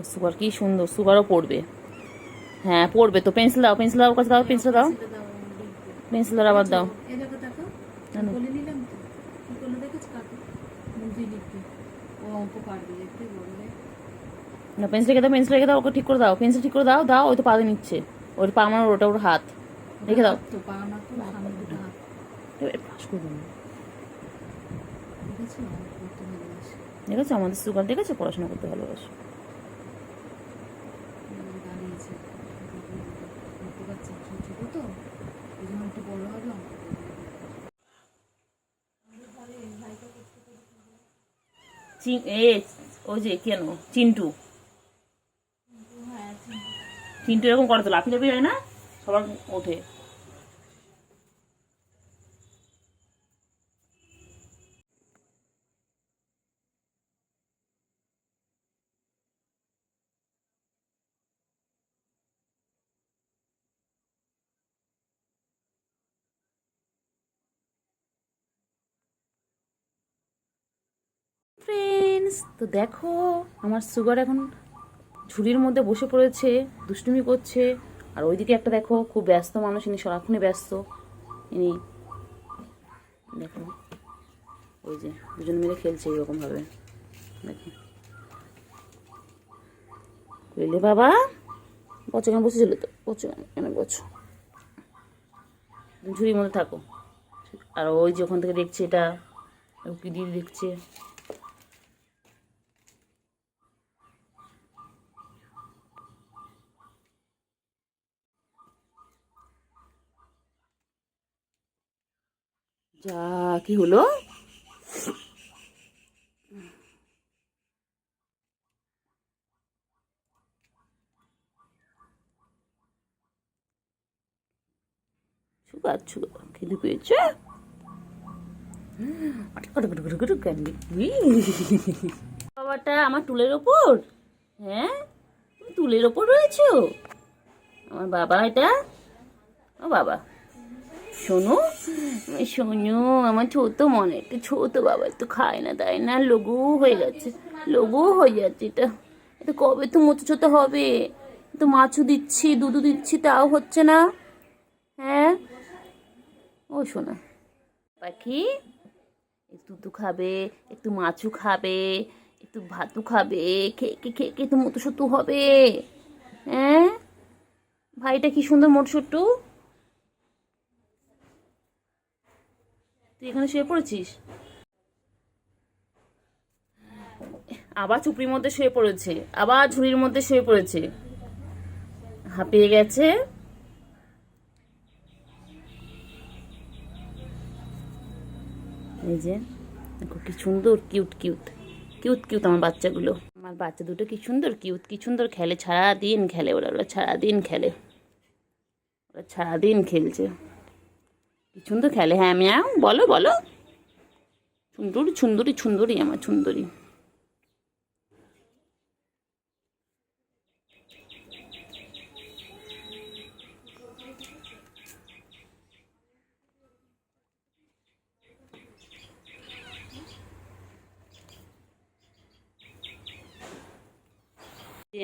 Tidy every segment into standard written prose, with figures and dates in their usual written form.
দেখো সুগার কি সুন্দর, সুগারও পড়বে। হ্যাঁ পড়বে তো। পেন্সিল দাও, পেন্সিল দাও, কাছে দাও, পেন্সিল দাও, পেন্সিল দাও, আবার দাও। না পেন্সিল রেখে দাও, পেন্সিল রেখে দাও, ওকে ঠিক করে দাও, পেন্সিল ঠিক করে দাও, দাও। ওই তো পা নিচ্ছে, ওর পা আমার, ওটা ওর হাত। রেখে দাও, দেখেছো আমাদের সুগার, দেখেছো পড়াশোনা করতে ভালোবাসে। ওই যে কেন চিন্টু, চিন্টু এরকম করে তো, লাফি লাফি হয় না, সবার ওঠে। ফ্রেন্ডস তো দেখো আমার সুগার এখন ঝুড়ির মধ্যে বসে পড়েছে, দুষ্টুমি করছে। আর ওইদিকে একটা দেখো খুব ব্যস্ত মানুষ, ইনি সারাক্ষণই ব্যস্ত। ইনি দেখো ওই যে দুজন মিলে খেলছে এইরকম ভাবে। দেখো বুঝলে বাবা, বছর কেন বসেছিল তো, বছর কেন বছর, ঝুড়ির মধ্যে থাকো। আর ওই যে ওখান থেকে দেখছে, এটা কি দিয়ে দেখছে। যা কি হলো, সুগার সুগার খিদে পেয়েছে। বাবাটা আমার টুলের ওপর, হ্যাঁ তুমি টুলের ওপর রয়েছো আমার বাবা। এটা ও বাবা, শোনো শোনো, আমার ছোট মনে একটু ছোট বাবা, একটু খায় না তাই না, লঘু হয়ে যাচ্ছে, লঘু হয়ে যাচ্ছে। এটা এটা কবে তো মোটো ছোট হবে, তো মাছও দিচ্ছি, দুধও দিচ্ছি, তাও হচ্ছে না। হ্যাঁ ও শোনা পাখি, একটু দুধ খাবে, একটু মাছও খাবে, একটু ভাতও খাবে, খেয়ে খেয়ে খেয়ে তো মোটো সটু হবে। হ্যাঁ ভাইটা কি সুন্দর মোটসুট্টু। তুই এখানে শুয়ে পড়েছিস, আবার চুপড়ির মধ্যে শুয়ে পড়েছে, আবার ঝুড়ির মধ্যে শুয়ে পড়েছে, হাঁপিয়ে গেছে। এই যে দেখো কি সুন্দর, কিউট কিউট কিউট কিউট আমার বাচ্চাগুলো, আমার বাচ্চা দুটো কি সুন্দর কিউট, কি সুন্দর খেলে, সারাদিন খেলে ওরা, ওরা সারাদিন খেলে, ওরা সারাদিন খেলছে, কি সুন্দর খেলে। হ্যাঁ ম্যাও বলো বলো, সুন্দরী সুন্দরী সুন্দরী আমার সুন্দরী।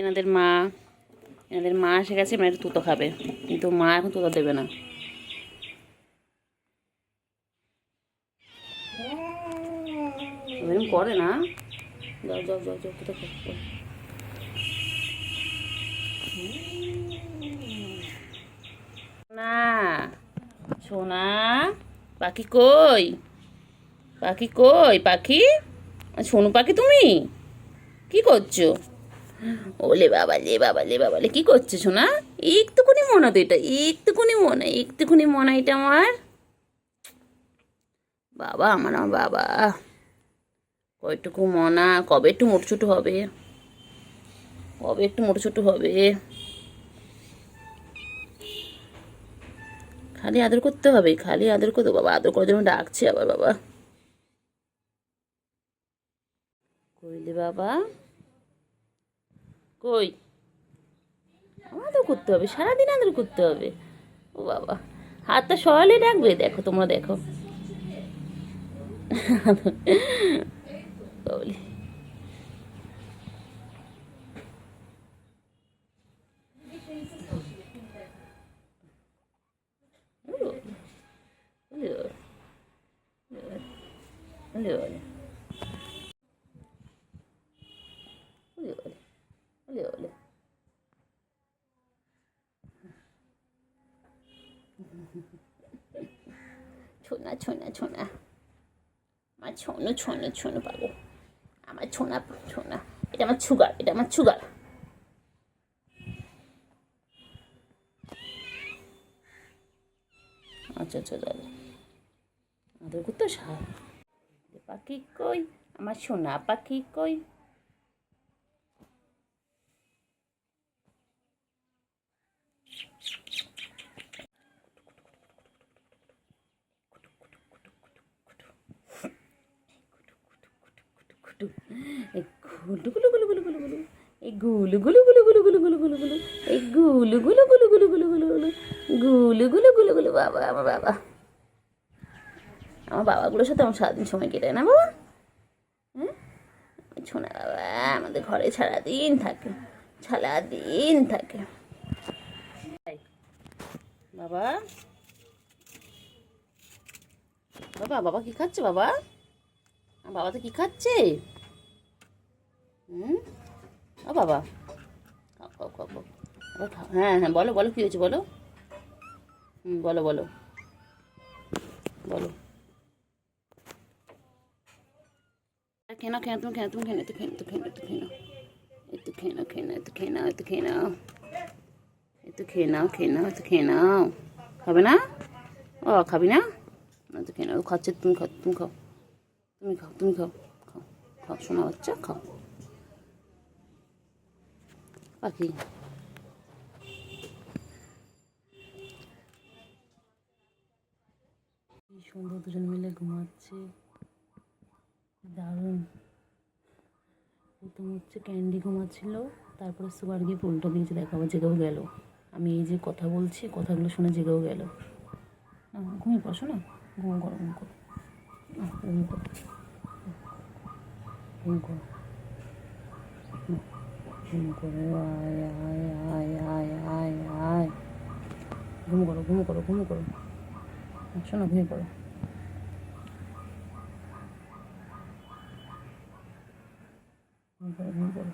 এনাদের মা, এনাদের মা এসে গেছে, মানে একটু তুতো খাবে, কিন্তু মা এখন তুতো দেবে না। এরকম করে না, যাও যাও যাও যাও, তুতো খাবে না। সোনা পাখি কই, পাখি কই, পাখি সোনু পাখি তুমি কি করছো, ওলে বাবা লে বাবা লে বাবা লে, কি করছো সোনা, একটুকুনি মনে তো এটা, একটুকুনি মনে, একটুকুনি মনে এটা আমার বাবা, আমার আমার বাবা। কয়টুকু মনা, কবে একটু মোটো ছোটো হবে, কবে একটু মোটো ছোটো হবে। খালি আদর করতে হবে, খালি আদর করতে, বাবা আদর করার জন্য ডাকছে আবার বাবা। কইলে বাবা কই, আদর করতে হবে, সারাদিন আদর করতে হবে। ও বাবা হাতটা সরালে ডাকবে, দেখো তোমরা দেখো বলি। ওলে ওলে ওলে ওলে ওলে ওলে ছোনা ছোনা ছোনা আমার ছোনো ছোনো ছোনো পাবো আমার ছোনা ছোনা এটা আমার সুগার এটা আমার সুগার আচ্ছা আচ্ছা দাদা আমাদের করতে পাখি কই আমার সোনা পাখি কই গুলু গুলু গুলু গুলু গুলু গুলু এই গুলু গুলু গুলু গুলু গুলু গুলু গুলু গুলু এই গুলু গুলু গুলু গুলু গুলু গুলু গুলু গুলু গুলু গুলু গুলু বাবা আমার বাবা আমার বাবাগুলোর সাথে আমার সারাদিন সময় কেটে না বাবা হ্যাঁ ছোনা বাবা আমাদের ঘরে সারাদিন থাকে সারাদিন থাকে বাবা বাবা বাবা কি খাচ্ছে বাবা বাবা তো কি খাচ্ছে ও বাবা খাও খাও খাও খাও খাও হ্যাঁ হ্যাঁ বলো বলো কী হয়েছে বলো বলো বলো বলো খেয়ে নাও খেয়ে তুমি খেয়ে তুমি খেয়ে একটু খেয়ে নাও খেয়ে নাও একটু খেয়ে নাও একটু খেয়ে নাও একটু খেয়ে নাও খেয়ে নাও একটু খেয়ে নাও খাবে না ও খাবি না একটু খেয়ে নাও খাচ্ছে তুমি খাও তুমি খাও তুমি খাও তুমি খাও খাও খাও শোনা বাচ্চা খাও পাখি কি সুন্দর দুজন মিলে ঘুমাচ্ছে দারুণ প্রথম হচ্ছে ক্যান্ডি ঘুমাচ্ছিল তারপরে সুগার গিয়ে উল্টো দিয়েছে দেখাবো জেগেও গেল আমি এই যে কথা বলছি কথাগুলো শুনে জেগেও গেল ঘুমিয়ে পড়ো না ঘুম করো ঘুম করো ঘুম করো ঘুম করো ঘুম করো আয় আয় আয় আয় আয় আয় ঘুম করো ঘুম করো ঘুম করো শোনো ঘুমিয়ে পড়ো ঘুম করো ঘুম করো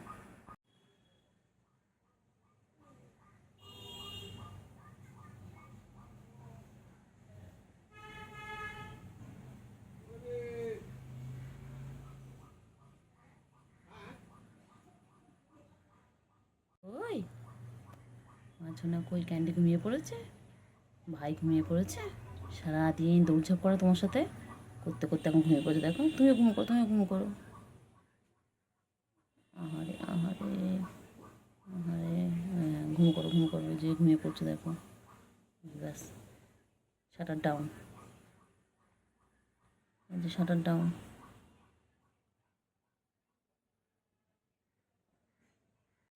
ওই মাঝখানে কই ক্যান্ডি ঘুমিয়ে পড়েছে ভাই ঘুমিয়ে পড়েছে সারাদিন দৌড়ঝাঁপ করে তোমার সাথে করতে করতে এখন ঘুমিয়ে পড়েছে দেখো তুমিও ঘুম করো তুমিও ঘুম করো আহারে আহারে আহারে ঘুম করো যে ঘুমিয়ে পড়ছে দেখো ব্যাস শাটার ডাউন যে শাটার ডাউন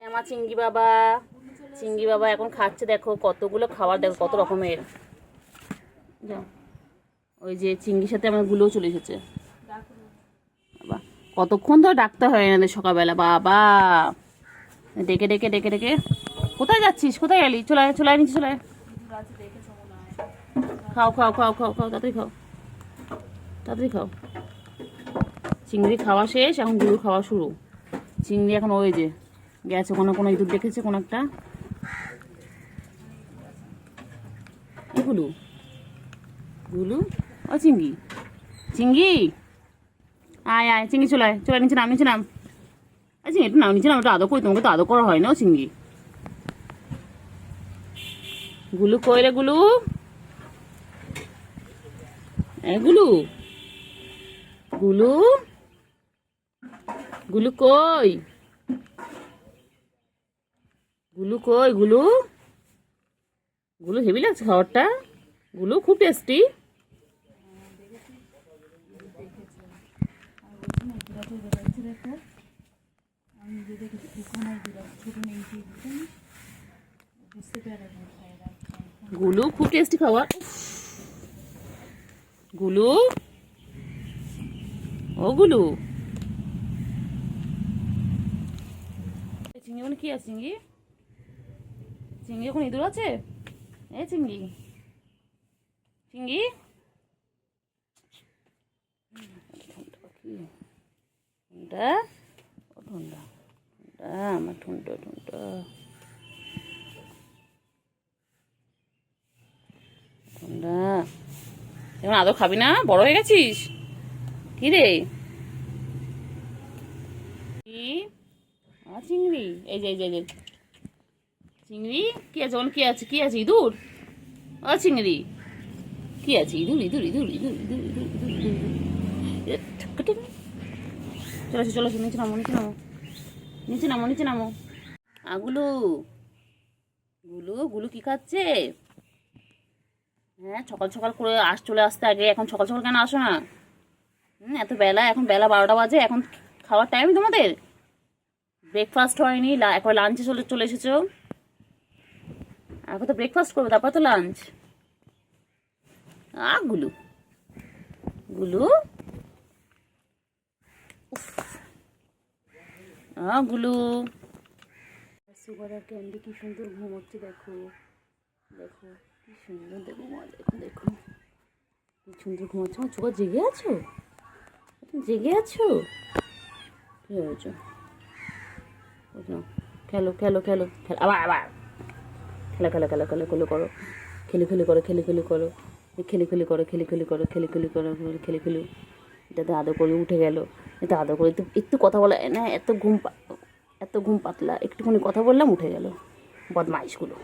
আমার চিঙ্গি বাবা এখন খাচ্ছে দেখো কতগুলো খাবার দেখো কত রকমের যাও ওই যে চিঙ্গির সাথে আমার গুলোও চলে এসেছে বাবা কতক্ষণ ধরে ডাকতে হয় এনাদের সকালবেলা বাবা ডেকে ডেকে ডেকে ডেকে কোথায় যাচ্ছিস কোথায় গেলি চলে চলে নিচে চলে খাও খাও খাও খাও খাও তাড়াতাড়ি খাও তাড়াতাড়ি খাও চিংড়ি খাওয়া শেষ এখন গুলো খাওয়া শুরু চিংড়ি এখন ওই যে গেছে কোনো ইঁদুর দেখেছে কোনো একটা গুলু গুলু ও চিংড়ি চিংড়ি আয় আয় চিংড়ি চলে চলে নিচে নাম আচ্ছা একটু নাম নিচে নাম ওটা আদৌ করি তোমাকে তো আদৌ করা হয় না ও চিংড়ি গুলু কই রে গুলু গুলু গুলু গুলু কই গুলু কই গুলু গুলু হেভি লাগছে খাবারটা গুলু খুব টেস্টি গুলু খুব টেস্টি খাবার গুলু ও গুলু চিংড়ি মানে কি আছে চিংড়ি চিংড়ি এখন ইঁদুর আছে এ চিংড়ি চিংড়ি ঠুনটা ও ঠুনটা ঠুনটা আমার ঠুনটা ঠুনটা ঠুনটা এখন আদর খাবি না? বড় হয়ে গেছিস? কি রে কি? চিংড়ি, এই যে এই যে এই যে চিংড়ি কি আছে? কি আছে? কি আছে? ইঁদুর? চিংড়ি কি আছে? ইঁদুর ইঁদুর ইঁদুর ইঁদুর ইঁদুর ইঁদুর ইঁদুর ইঁদুর। চলে আসো চলে আসো, নিচে নামো নিচে নামো নিচে নামো নিচে নামো। গুলু গুলু গুলু কি খাচ্ছে? হ্যাঁ, সকাল সকাল করে চলে আসতে আগে, এখন সকাল সকাল কেন আসো না? এত বেলা, এখন বেলা 12টা বাজে, এখন খাওয়ার টাইম তোমাদের? ব্রেকফাস্ট হয়নি, একবার লাঞ্চে চলে চলে এসেছো। এখন তো ব্রেকফাস্ট করবে, তারপর তো লাঞ্চ। গুলু গুলু গুলু সুগার আর ক্যান্ডি কি সুন্দর ঘুমোচ্ছে, দেখো দেখো কি সুন্দর, দেখো মা, দেখো দেখো কি সুন্দর ঘুমাচ্ছে। আমার সুগার জেগে আছো? জেগে আছো? কি হয়েছে? খেলো খেলো খেলো খেলো, আবার আবার খেলো খেলো খেলো খেলো খেলো করো, খেলে খেলে করো, খেলে খেলে করো, খেলে খেলে করো, খেলে খেলে করো, খেলে খেলে করো, খেলে খেলে। এটাতে আদর করে উঠে গেল, এটা আদর করে একটু একটু কথা বলা না, এত ঘুম পাতলা, একটুখানি কথা বললাম উঠে গেল। বদমাইশগুলো।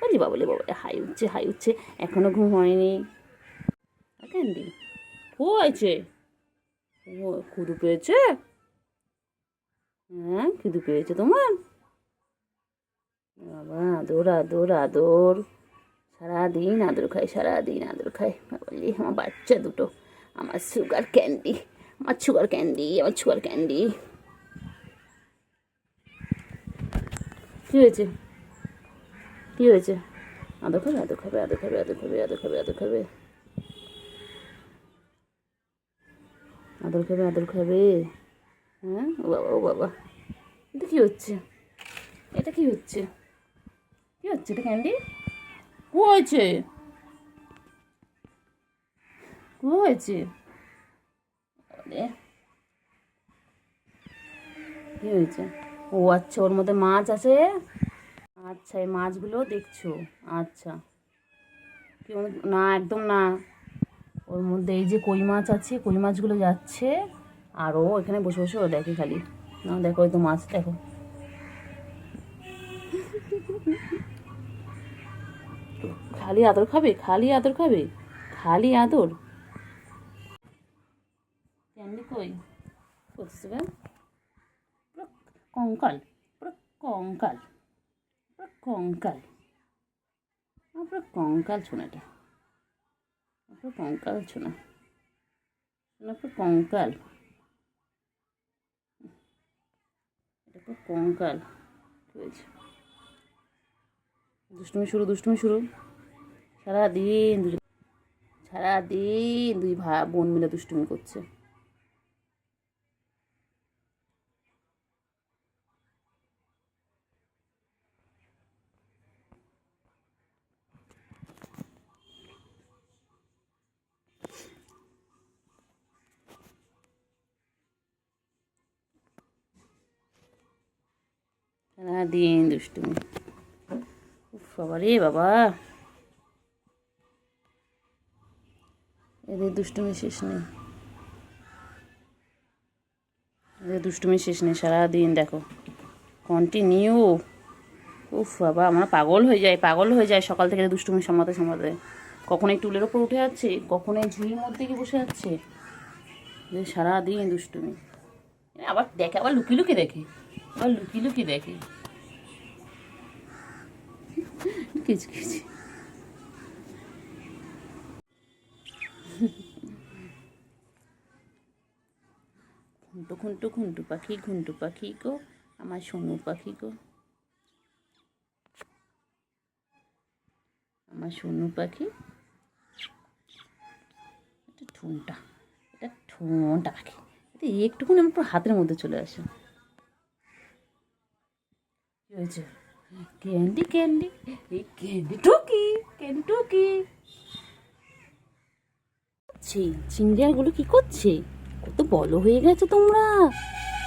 বলি বাবলে বাবা, হাই উঠছে, এখনো ঘুম হয়নি। ক্যান্ডি ও হয়েছে, ও ক্ষুধু পেয়েছে? হ্যাঁ, ক্ষুধু পেয়েছে তোমার? বাবা আদর আদর আদর, সারাদিন আদর খাই, সারাদিন আদর খাই। বলি আমার বাচ্চা দুটো, আমার সুগার ক্যান্ডি, আমার সুগার ক্যান্ডি, আমার সুগার ক্যান্ডি। কী হয়েছে? কী হয়েছে? আদর খাবে, আদর খাবে, আদর খাবে, আদর খাবে, আদর খাবে, আদর খাবে, আদর খাবে, আদর খাবে। হ্যাঁ, ও বাবা ও বাবা, এটা কী হচ্ছে? এটা কি হচ্ছে? কি হচ্ছে এটা ক্যান্ডি? কী হয়েছে? কী হয়েছে? কী হয়েছে? ও আচ্ছা, ওর মধ্যে মাছ আছে। আচ্ছা, এই মাছগুলো দেখছো? আচ্ছা, কি না, একদম না। ওর মধ্যে এই যে কই মাছ আছে, কই মাছগুলো যাচ্ছে, আর ও এখানে বসে বসে ও দেখে খালি। না দেখো, ওই তো মাছ দেখো। খালি আদর খাবে, খালি আদর খাবে, খালি আদর। ক্যান্ডি কই করতেছে? পুরো কঙ্কাল, পুরো কঙ্কাল, পুরো কঙ্কাল, পুরো কঙ্কাল ছোনাটা, পুরো কঙ্কাল ছোনা, পুরো কঙ্কাল, এটা পুরো কঙ্কাল। কি হয়েছে? দুষ্টুমি শুরু, দুষ্টুমি শুরু। সারাদিন সারাদিন দুই ভাই বোন মিলে দুষ্টুমি করছে। সারাদিন দুষ্টুমি। উফ বাবা রে বাবা, এদের দুষ্টুমি শেষ নেই, এদের দুষ্টুমি শেষ নেই, সারাদিন দেখো কন্টিনিউ। উফ বাবা, আমরা পাগল হয়ে যায়, পাগল হয়ে যায় সকাল থেকে দুষ্টুমি সামলাতে সামলাতে। কখন এই টুলের ওপর উঠে যাচ্ছে, কখন এই ঝুড়ির মধ্যে গিয়ে বসে যাচ্ছে, সারাদিন দুষ্টুমি। আবার দেখে, আবার লুকি লুকি দেখে, আবার লুকি লুকি দেখে, কিছু কিছু। ঘুন্টু ঘুন্টু ঘুন্টু পাখি, ঘুন্টু পাখি গো, আমার সোনু পাখি গো, আমার সোনু পাখি। এটা ঠুনটা, এটা ঠুনটা পাখি, এটা একটুকুনি আমার পুরো হাতের মধ্যে চলে আসে। কি হয়েছে? ক্যান্ডি ক্যান্ডি, এই ক্যান্ডি টুকি, ক্যান্ডি টুকি। করছে? চিংড়ি আরগুলো কি করছে? কত বড় হয়ে গেছে তোমরা,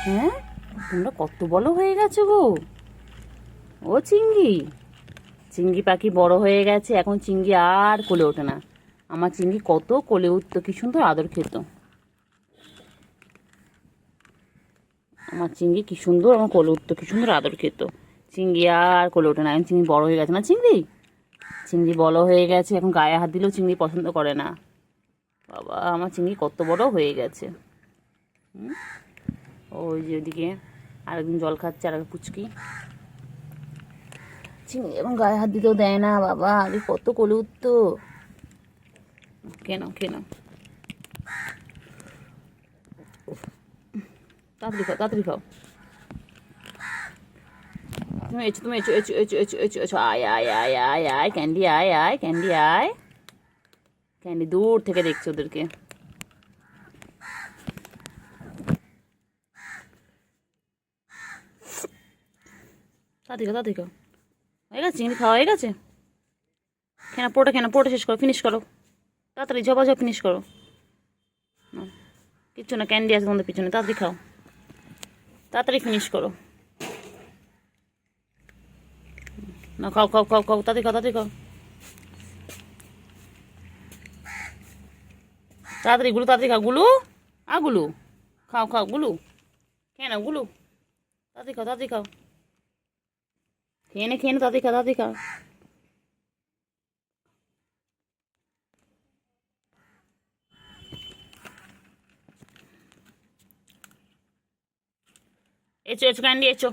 হ্যাঁ তোমরা কত বড় হয়ে গেছো গো। ও চিংড়ি, চিংড়ি পাখি বড় হয়ে গেছে, এখন চিংড়ি আর কোলে ওঠে না। আমার চিংড়ি কত কোলে উঠতো, কি সুন্দর আদর খেত। আমার চিংড়ি কি সুন্দর আমার কোলে উঠতো, কি সুন্দর আদর খেত। চিংড়ি আর কোলে ওঠে না, এখন চিংড়ি বড় হয়ে গেছে না। চিংড়ি চিংড়ি বড় হয়ে গেছে, এখন গায়ে হাত দিলেও চিংড়ি পছন্দ করে না। বাবা আমার চিংড়ি কত বড় হয়ে গেছে। ওই যে ওদিকে আরেকদিন জল খাচ্ছে, আর পুচকি চিংড়ি এবং গায়ে হাত দিতেও দেয় না। বাবা আরে কত কোলে উঠতো। কেন কেন তাড়াতাড়ি খাও, তাড়াতাড়ি খাও। তুমি এসো, তুমি এসো এসো এসো এসো এসো এসো, আয় আয় আয় আয় আয় ক্যান্ডি, আয় আয় ক্যান্ডি, আয় ক্যান্ডি। দূর থেকে দেখছো ওদেরকে। তাড়াতাড়ি খাও, তাড়াতাড়ি খাও। হয়ে গেছে চিংড়ি খাওয়া হয়ে গেছে। কেন পোটা শেষ করো, ফিনিশ করো তাড়াতাড়ি, ঝপাঝপ ফিনিশ করো। কিচ্ছু না, ক্যান্ডি আছে তোমাদের পিছনে, তাড়াতাড়ি খাও, তাড়াতাড়ি ফিনিশ করো। না খাও খাও খাও খাও, তাড়াতাড়ি খাও, তাড়াতাড়ি খাও, তাড়াতাড়ি গুলু, তাড়াতাড়ি খাও গুলু, গুলু খাও খাও গুলু, খেয়ে নাও গুলু, তাড়াতাড়ি খাও, তাড়াতাড়ি খাও, খেয়ে নে তাড়াতাড়ি খাও, তাড়াতাড়ি খাও। এসো এসো ক্যান্ডি এসো,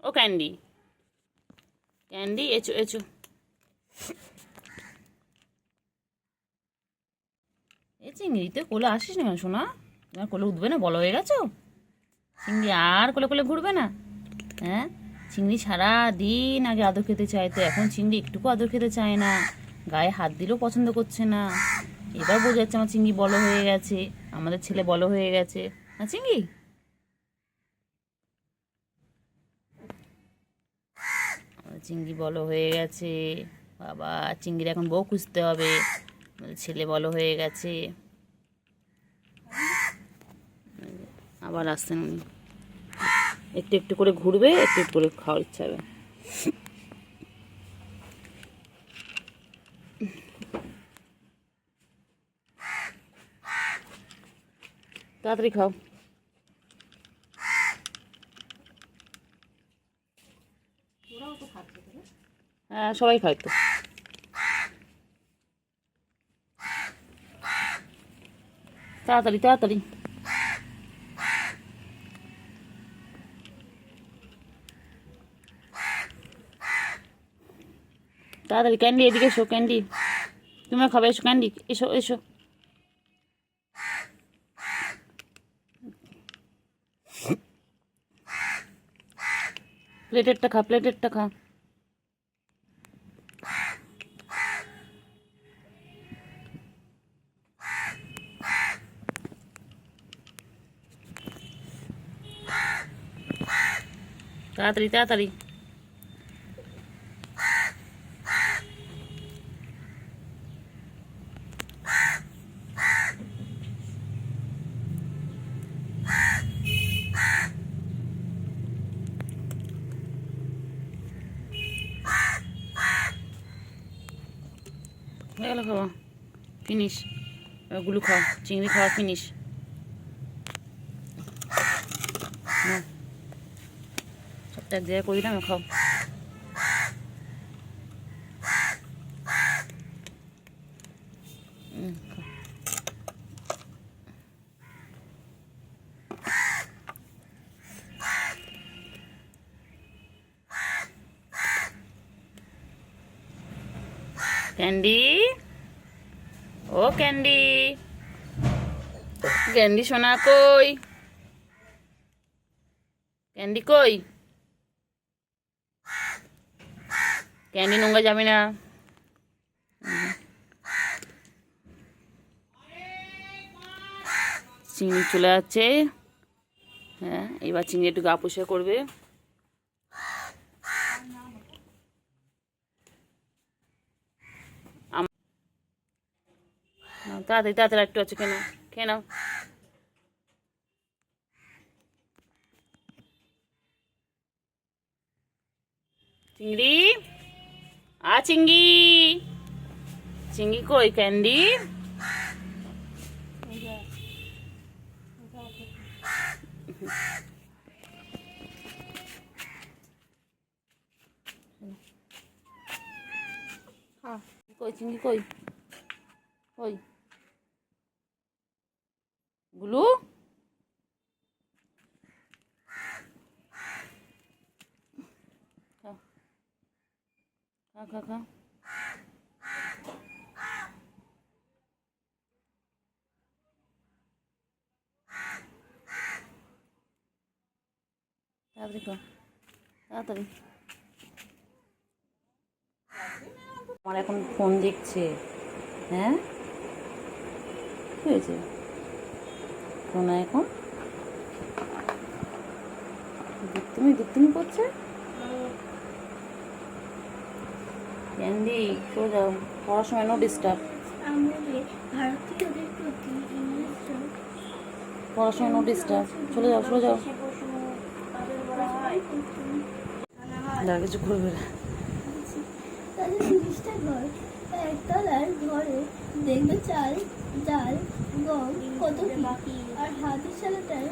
ও ক্যান্ডি, ক্যান্ডি এসো এসো। এই চিংড়িতে কোলে আসিস না কেন শোনা? তোমার কোলে উঠবে না, বলো হয়ে গেছো? চিংড়ি আর কোলে কোলে ঘুরবে না? হ্যাঁ চিংড়ি সারা দিন আগে আদর খেতে চাইতো, এখন চিংড়ি একটুকু আদর খেতে চায় না, গায়ে হাত দিলেও পছন্দ করছে না। এবার বোঝা যাচ্ছে আমার চিংড়ি বড় হয়ে গেছে, আমাদের ছেলে বড় হয়ে গেছে না চিংড়ি। আমাদের চিংড়ি বড় হয়ে গেছে। বাবা চিংড়ির এখন বউ খুঁজতে হবে, আমাদের ছেলে বড় হয়ে গেছে। আবার আসছেন উনি, একটু একটু করে ঘুরবে, একটু একটু করে খাওয়ার ইচ্ছা হবে। তাড়াতাড়ি খাও। হ্যাঁ সবাই খায় তো। তাড়াতাড়ি তাড়াতাড়ি, তাড়াতাড়ি ক্যান্ডি এদিকে এসো, ক্যান্ডি তুমিও খাবে, এসো ক্যান্ডি এসো এসো। প্লেটেরটা খা, প্লেটেরটা খা। তাড়াতাড়ি তাড়াতাড়ি, হয়ে গেল খাওয়া ফিনিশ। গুলো খাও, চিংড়ি খাওয়া ফিনিশ। সবটা এক জায়গায় করি না, খাও। ক্যান্ডি, ও ক্যান্ডি, ক্যান্ডি সোনা কই, ক্যান্ডি কই, ক্যান্ডি নোংরা যাবে না। চিংড়ি চলে যাচ্ছে। হ্যাঁ এবার চিংড়ি একটু গা পরিষ্কার করবে। তাড়াতাড়ি তাড়াতাড়ি একটু আছে, খেয়ে নাও খেয়ে নাও। চিংড়ি, চিংড়ি, চিংড়ি কই ক্যান্ডি? কই চিংড়ি কই? কই গুলু? খা খা খা খা। তাড়াতাড়ি খা, তাড়াতাড়ি। আমার এখন ফোন দেখছে। হ্যাঁ, কি হয়েছে? শোনা এখন দুষ্টুমি করছে। ক্যান্ডি সরে যাও, পড়ার সময় নো ডিস্টার্ব। পড়ার সময় নো ডিস্টার্ব, চলে যাও চলে যাও। যা কিছু করবে না। একতলার ঘরে দেখবে চাল ডাল গম কত কি, আর হাতের সালাটায়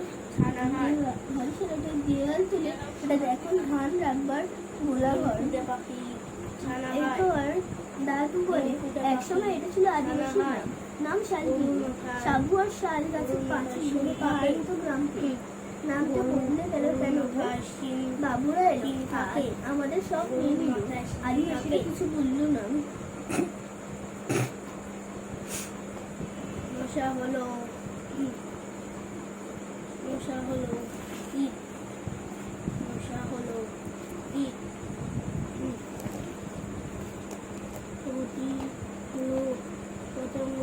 দেয়াল তুলে এটা এখন ধান রাখবার গোলাঘর। এরপর দাদু বলে একসময় এটা ছিল আদিবাসী নাম শালকিনি। সাবু আর শাল গাছের পাহাড়ের মতো গ্রামটি। নামটা বদলে গেল কেন? বাবুরা এলো, আমাদের সব নিয়ে নিল। আদিবাসীরা কিছু বলল না। মশা হলো ঈদ, মশা হলো ঈদ, মশা হলো ঈদ। পতঙ্গ।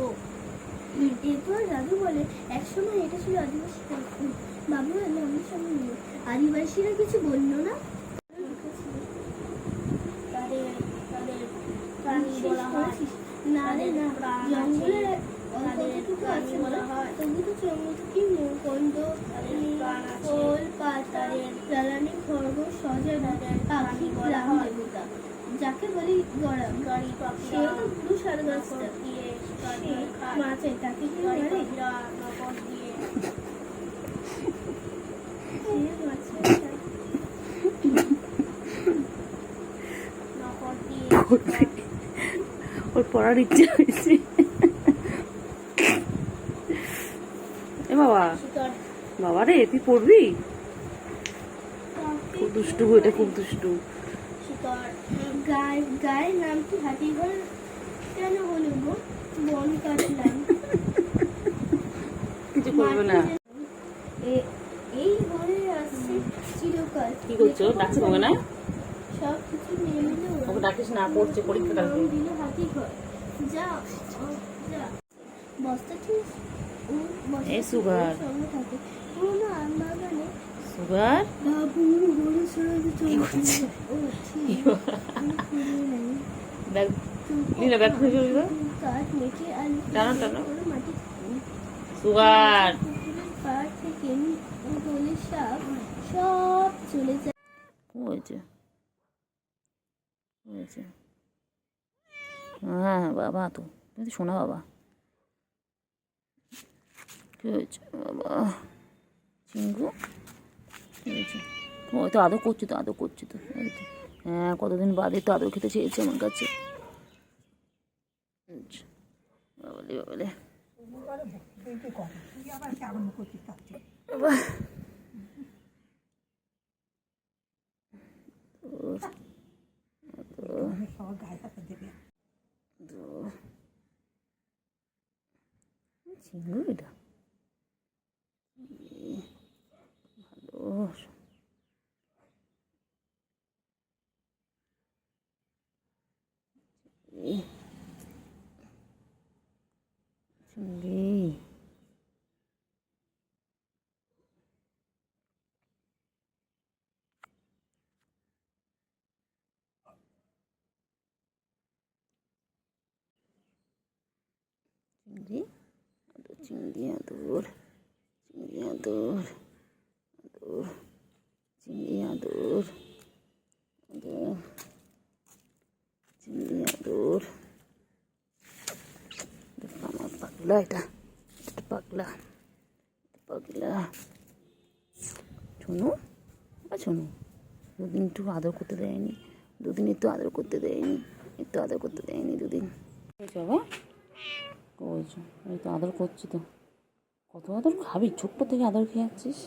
এরপর দাদু বলে একসময় এটা ছিল আদিবাসী গ্রাম। বাবুরা এলো, আমাদের সামনে নিল। আদিবাসীরা কিছু বলল না। তাদের তাদের প্রাণী বলা হয় না রে না, জঙ্গলের অল্পটুকু আছে বলা হয়। তবু তো জঙ্গল থেকে কন্দ ফল পাতা জ্বালানি খরগোশ সজা পাখি গ্রাম দেবতা যাকে বলি গরম। সেও তো পুরুষ আর গাছটা মাছে তাকে কি মারে? ওর পড়ার ইচ্ছে হয়েছে। এ বাবা, বাবা রে তুই পড়বি? খুব দুষ্টু, এটা খুব দুষ্টু। গায়ের নাম কি হাতিঘর কেন হলো গো? বন কাটলাম, কিছু করবে না। এই ঘরে আসছে চিরকাল। কি করছো? ডাকছে তোমাকে না? সব কিছু নিয়ে নিল। ওকে ডাকিস না, পড়ছে, পরীক্ষা কালকে। দিল হাতিঘর। যা যা বস্তা ঠিক এই সুগার সঙ্গে থাকে পুরোনো আম বাগানে। সুগার বাবুর গরু সরাতে চলছে। ও ঠিক ব্যাগ লীলা, ব্যাগ খুলে চলবে। কাঠ মেখে আর টানো টানো। মাটি সুগার পাড় থেকে গলি সাপ সব চলে যায়। হয়েছে হয়েছে। হ্যাঁ বাবা, তো তুমি শোনা বাবা। কি হয়েছে বাবা? চিঙ্গু কি হয়েছে? ও তো আদর করছে, তো আদর করছে তো। হ্যাঁ, কতদিন বাদে তো আদর খেতে চেয়েছে আমার কাছে। বাবালে বাবালে চিঙ্গু এটা ভালো। চিংড়ি চিংড়ি চিংড়ি আদর, চিংড়ি আদর, আদর, চিংড়ি আদর, আদর, চিংড়ি আদর। আমার পাগলা, এটা পাগলা, পাগলা। শোনো শোনো, দুদিন একটু আদর করতে দেয়নি, দুদিন একটু আদর করতে দেয়নি, একটু আদর করতে দেয়নি দুদিন। বাবা বলছো, এই তো আদর করছি তো। কত আদর খাবি? ছোট্ট থেকে আদর খেয়ে যাচ্ছিস।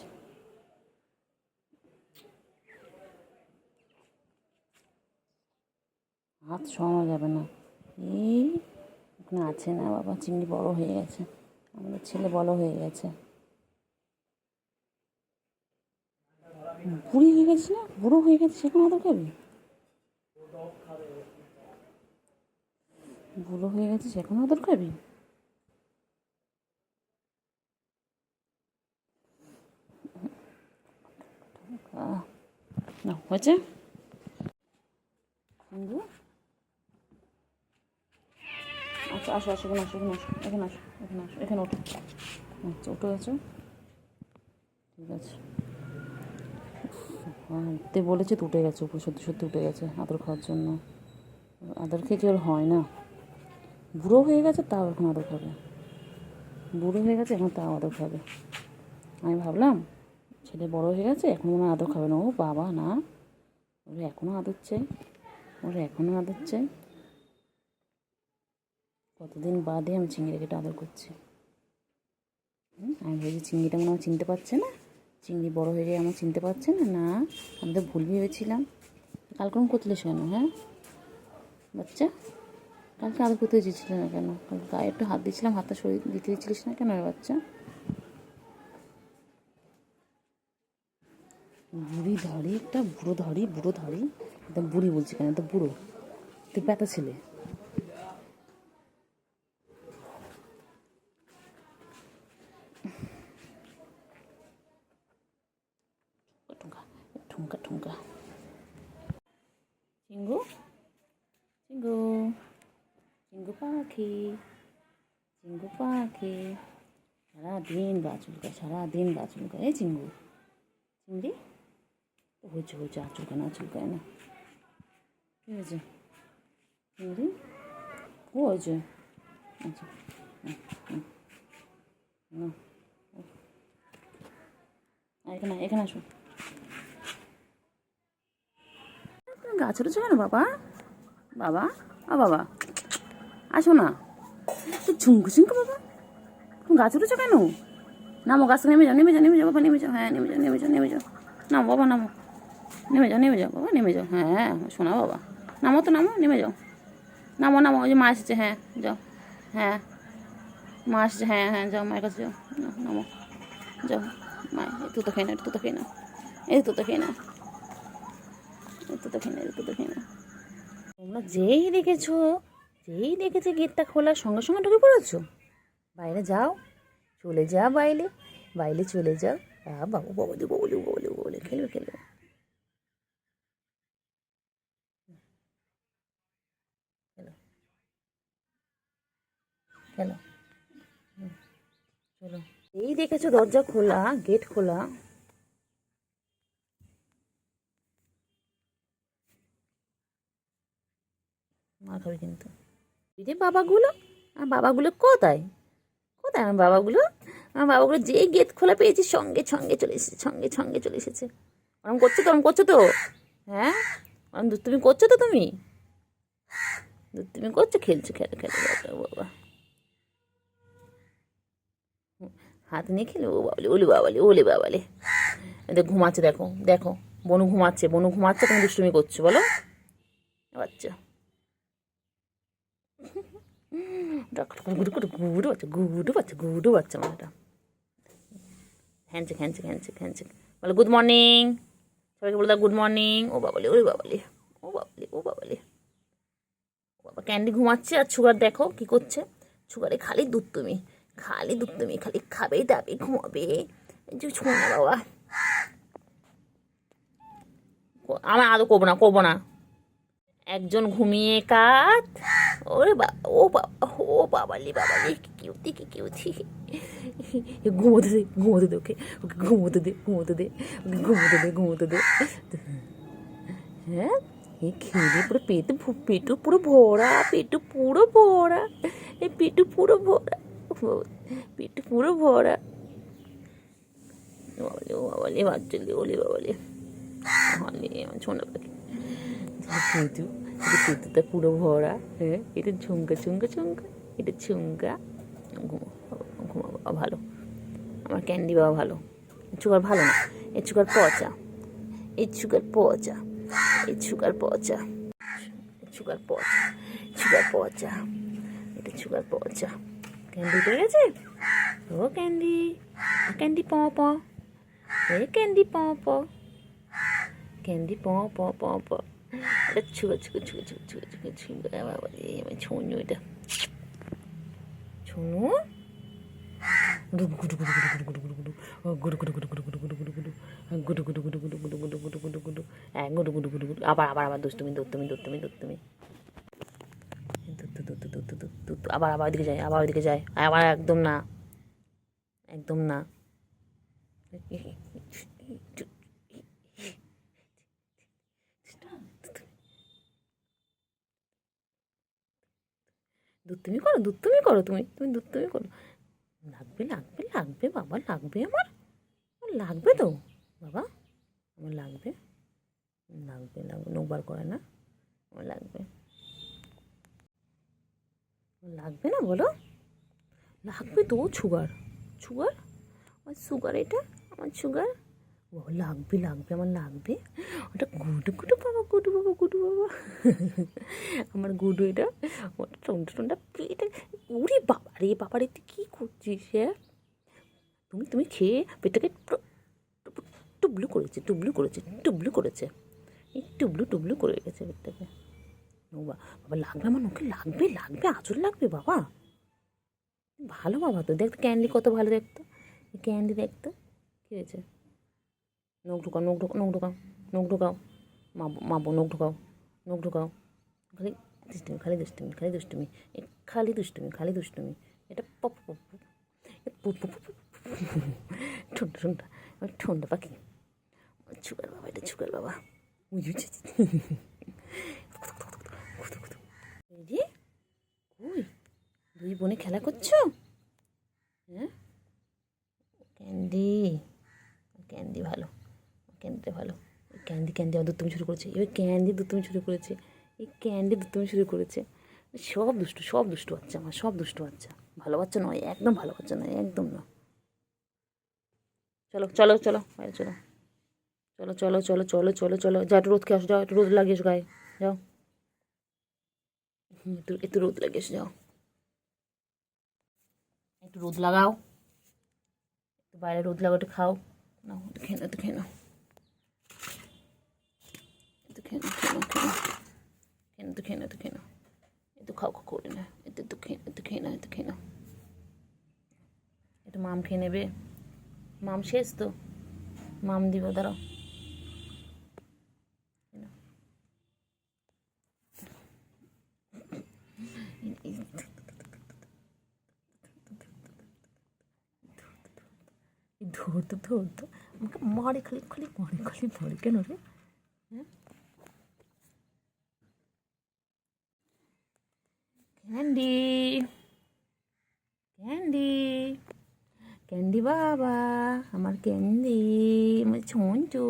হাত সরানো যাবে না। এই ওখানে আছে না বাবা, চিংড়ি বড় হয়ে গেছে, আমাদের ছেলে বড় হয়ে গেছে। বুড়ি হয়ে গেছে না, বুড়ো হয়ে গেছে, সেখানে আদর খাবি? বুড়ো হয়ে গেছে, সেখানে আদর খাবি? না হয়েছে। আচ্ছা আসো আসো, এখানে আসো, এখানে আসো, এখানে আসো, এখানে আসো, এখানে ওঠো। আচ্ছা উঠে গেছো, ঠিক আছে। তে বলেছে তো উঠে গেছে, উপরে সত্যি সত্যি উঠে গেছে আদর খাওয়ার জন্য। আদর খেয়ে কি ওর হয় না? বুড়ো হয়ে গেছে তাও এখন আদর খাবে, বুড়ো হয়ে গেছে এখন তাও আদর খাবে। আমি ভাবলাম ছেলে বড় হয়ে গেছে এখন মনে হয় আদর খাবে না। ও বাবা না, ওরা এখনও আদর চাই, ওরা এখনও আদর চাই। কতদিন বাদে আমি চিংড়িটাকে আদর করছি। আমি ভেবেছি চিংড়িটা মনে হয় চিনতে পারছে না, চিংড়ি বড় হয়ে গিয়ে আমার চিনতে পারছে না। না, আমি তো ভুল ভেবেছিলাম। কালকে করতেলিস কেন? হ্যাঁ বাচ্চা, কালকে আদর করতে দিয়েছিল না কেন? কালকে গায়ে একটু হাত দিয়েছিলাম, হাতটা শরীর দিতে দিচ্ছিলিস না কেন রে বাচ্চা? বুড়ি ধরি একটা, বুড়ো ধরি, বুড়ো ধরি, একদম বুড়ি বলছি কেন, একদম বুড়ো, তুই ব্যথা ছেলে। ঠুঙ্কা ঠুঙ্কা ঠুঙ্কা। চিঙ্গু চিঙ্গু, চিঙ্গু পাখি, চিঙ্গু পাখি, সারাদিন গা চুলকায়, সারাদিন গা চুলকায়। এই চিঙ্গু, চিংড়ি হয়েছে হয়েছে, আর চুলকায় না, চুলকায় না। ঠিক আছে চিংড়ি, ও হয়েছে। আচ্ছা এখানে এখানে আসো। তুমি গা ছোটেছো কেন বাবা? বাবা ও বাবা আসো না, তুই ঝুমকু ঝুমকু বাবা, তুমি গা ছোটেছো কেন? নামো, গাছ নেমে যাও, নেমে যাও, নেমে যাও বাবা, নেমে যাও, হ্যাঁ নেমে যাও, নেমে যাও, নেমে যাও, নামো বাবা নামো, নেমে যাও, নেমে যাও বাবা, নেমে যাও, হ্যাঁ শোনা বাবা, নামো তো নামো, নেমে যাও, নামো নামো, ওই যে মা এসেছে, হ্যাঁ যাও, হ্যাঁ মা এসেছে, হ্যাঁ হ্যাঁ যাও মায়ের কাছে যাও, নামো যাও, মা একটু তো খেয়ে না, একটু তো খেয়ে না, একটু তো খেয়ে না, একটু তো খেয়ে না, একটু তো খেয়ে না। তোমরা যেই দেখেছো, যেই দেখেছে গেটটা খোলার সঙ্গে সঙ্গে ঢুকে পড়েছো। বাইরে যাও, চলে যা বাইরে, বাইরে চলে যাও। বাবু বাবলি বাবলি বাবলি বাবলি, খেলবে খেলবে। খেলো খেলো, চলো। এই দেখেছো দরজা খোলা, গেট খোলা, মার খাবে কিন্তু। এই যে বাবাগুলো, আর বাবাগুলো কোথায়, কোথায় আমার বাবাগুলো? আমার বাবাগুলো যেই গেট খোলা পেয়েছি সঙ্গে সঙ্গে চলে এসেছে, সঙ্গে সঙ্গে চলে এসেছে। ওরম করছো তো, ওরম করছো তো, হ্যাঁ ওরম দুষ্টুমি করছো তো তুমি, দুষ্টুমি করছো, খেলছো, খেলো খেলো বাবা, হাত নিয়ে খেলে। ও বাবালে, ওলে বাবালে, ওলে বাবালে, এদের ঘুমাচ্ছে, দেখো দেখো, বনু ঘুমাচ্ছে, বনু ঘুমাচ্ছে, তুমি দুষ্টুমি করছো বলো বাচ্চা। গুডু বাচ্চা, গুডু বাচ্চা, গুডু বাচ্চা আমার এটা। হ্যান্ডশেক হ্যান্ডশেক হ্যান্ডশেক হ্যান্ডশেক, বলে গুড মর্নিং, সবাইকে বলে দাও গুড মর্নিং। ও বাবালে, ওরে বাবালে, ও বাবালে, ও বাবালে, ও বাবা। ক্যান্ডি ঘুমাচ্ছে, আর সুগার দেখো কি করছে, সুগারে খালি দুধ, তুমি খালি দুধ, তুমি খালি খাবে দাবে ঘুমাবে। যে শোনো না বাবা, আমার আদৌ করবো না, করবো না। একজন ঘুমিয়ে কাত, ওরে বাবা, ও বাবা, ও বাবালি বাবালি, কি কিউটি, কি কিউটি। ঘুমোতে দে, ঘুমোতে দে, ওকে ওকে ঘুমোতে দে, ঘুমোতে দে, ওকে ঘুমোতে দে, ঘুমোতে দে। হ্যাঁ, এই খেলে পুরো পেটু পুরো ভরা, পেটু পুরো ভরা, এই পেটু পুরো ভরা, পেটু পুরো ভরা। বাবালে, ও বাবালে, বাচ্চালে, ওলে বাবালে, হলে আমার ছোনা পাখি। পেটু, পেটুটা পুরো ভরা। হ্যাঁ, এটা ঝুমকা ঝুমকা ঝুমকা, এটা ঝুমকা। ঘুমো ঘুমো বাবা, ভালো আমার ক্যান্ডি বাবা, ভালো। সুগার ভালো না, এর সুগার পচা, এর সুগার পচা, এর সুগার পচা, সুগার পচা, সুগার পচা, এটা সুগার পচা। ক্যান্ডি পেয়ে গেছে? ও ক্যান্ডি, ক্যান্ডি প প, এ ক্যান্ডি প প, ক্যান্ডি প প প প। এটা ছুগা ছুগা ছুগা ছুগা ছুগা ছুগা ছুগা, বাবা রে আমার ছুঁয়ো, এটা ছুঁয়ো। আবার আবার আবার দুষ্টুমি দুষ্টুমি দুষ্টুমি দুষ্টুমি, আবার আবার ওদিকে যায়, আবার ওদিকে যায়, আবার একদম না, একদম না। দুষ্টুমি করো, দুষ্টুমি করো, তুমি তুমি দুষ্টুমি করো। লাগবে লাগবে লাগবে বাবা, লাগবে আমার, আমার লাগবে তো বাবা, আমার লাগবে, লাগবে লাগবে, নোবার করে না, আমার লাগবে, লাগবে না বলো, লাগবে তো। সুগার, সুগার, আমার সুগার, এটা আমার সুগার। ও লাগবে লাগবে, আমার লাগবে। ওটা গুডু গুডু বাবা, গুডু বাবা, গুডু বাবা, আমার গুডু এটা। ওটা টোনটা টোনটা পেটে, উরে বাবা রে, বাবা রে, তুই কী করছিস? হ্যাঁ, তুমি তুমি খেয়ে পেটটাকে টুবলু করেছে, টুবলু করেছে, টুবলু করেছে, এই টুবলু টুবলু করে গেছে পেটটাকে। বাবা, বাবা লাগবে আমার, ওকে লাগবে, লাগবে, আঁচল লাগবে বাবা। ভালো বাবা তো, দেখতো ক্যান্ডি কত ভালো দেখতো, ক্যান্ডি দেখতো। কী হয়েছে? নখ ঢুকাও, নখ ঢুকাও, নখ ঢুকাও, নখ ঢুকাও, মাবো নখ ঢুকাও, নখ ঢুকাও। খালি দুষ্টুমি, খালি দুষ্টুমি, খালি দুষ্টুমি, খালি দুষ্টুমি, খালি দুষ্টুমি। এটা পপ পপ, ঠোঁটা ঠোঁটা, আমার ঠোঁটা পাখি, ছুগার বাবা, এটা ছুগার বাবা। বুঝেছি রে, ওই দুই বোনে খেলা করছো? হ্যাঁ, ক্যান্ডি, ক্যান্ডি ভালো, ক্যান্ডিটা ভালো। ক্যান্ডি ক্যান্ডি আমার দুষ্টুমি শুরু করেছে, এবার ক্যান্ডি দুষ্টুমি শুরু করেছে, এই ক্যান্ডি দুষ্টুমি শুরু করেছে। সব দুষ্টু, সব দুষ্টু বাচ্চা আমার, সব দুষ্টু বাচ্চা, ভালো বাচ্চা নয়, একদম ভালো বাচ্চা নয়, একদম না। চলো চলো চলো বাইরে চলো, চলো চলো চলো চলো চলো চলো, যা একটু রোদ খেয়ে আসো, যাও একটু রোদ লাগিয়ে এসো গায়ে, যাও একটু একটু রোদ লাগিয়ে এসো, যাও একটু রোদ লাগাও, একটু বাইরে রোদ লাগাও, একটু খাও, নাও একটু খেয়ে নাও, একটু খেয়ে নাও, একটু খেয়ে নাও, খেয়ে নাও, খেয়ে নাও, একটু খেয়ে নাও, একটু খেয়ে নাও, একটু খাও খাও করে না, একটু খেয়ে, একটু খেয়ে নাও, একটু খেয়ে নাও, একটু মাম খেয়ে নেবে, মাম শেষ তো, মাম দিব, দাঁড়াও। ধরতো ধরতো আমাকে মারে, খালি খালি মারে, খালি মারে, কেন রে? হ্যাঁ, ক্যান্ডি, ক্যান্ডি, ক্যান্ডি বাবা, আমার ক্যান্ডি, আমার ছন্তু,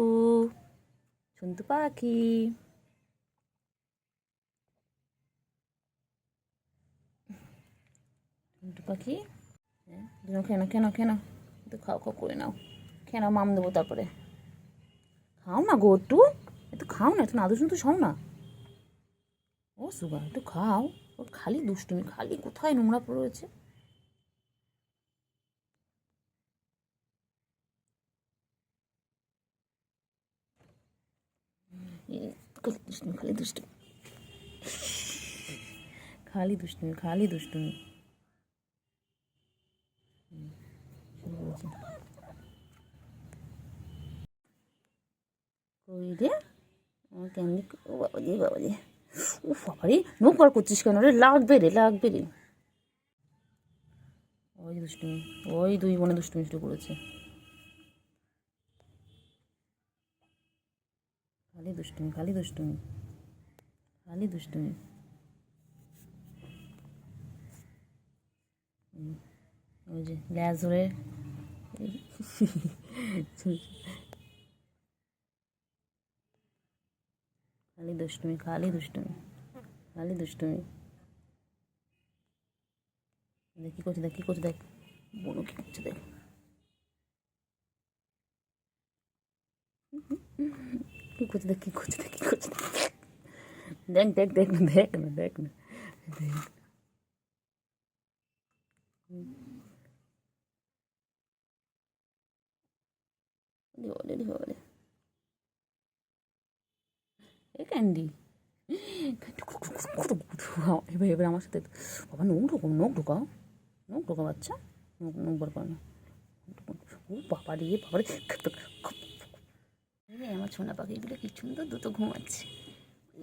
ছন্তু পাখি, ছন্তু পাখি। হ্যাঁ, দুজন খেয়ে নাও, খেয়ে নাও, খেয়ে নাও, একটু খাও খাও করে নাও, খেয়ে নাও, মাম দেবো তারপরে। খাও না গো, একটু খাও না, একটু নাদু শুনতে খাও না। ও সুগা, একটু খাও, ও খালি দুষ্টুমি, খালি কোথায় নোংরা পড়ে রয়েছে। খালি দুষ্টুমি, খালি দুষ্টুমি, খালি দুষ্টুমি, খালি দুষ্টুমি। কই রে আমার ক্যান্ডি? ও বাবা দিয়ে, বাবা দিয়ে, ও বাবারে নোখ বার করছিস কেন রে? লাগবে রে, লাগবে রে। ওই দুষ্টুমি, ওই দুই বোনে দুষ্টুমি শুরু করেছে। খালি দুষ্টুমি, খালি দুষ্টুমি, খালি দুষ্টুমি। ওই যে ল্যাজ ধরে খালি দুষ্টুমি, খালি দুষ্টুমি, খালি দুষ্টুমি। দেখ কী করছে, দেখ কী করছে, দেখ বোনও কী করছে, দেখ কী করছে, দেখ কী করছে, দেখ কী করছে, দেখ দেখ দেখ না, দেখ না, দেখ না, দেখ। বলে বলে এ ক্যান্ডি এবার এবার আমার সাথে বাবা নখ ঢোকাও, নখ ঢোকাও, নখ ঢোকাও বাচ্চা, নখ নখ বার করো না। ও বাবা রে, বাবা রে, আমার ছোনা পাখিগুলো কি সুন্দর দুটো ঘুমাচ্ছে।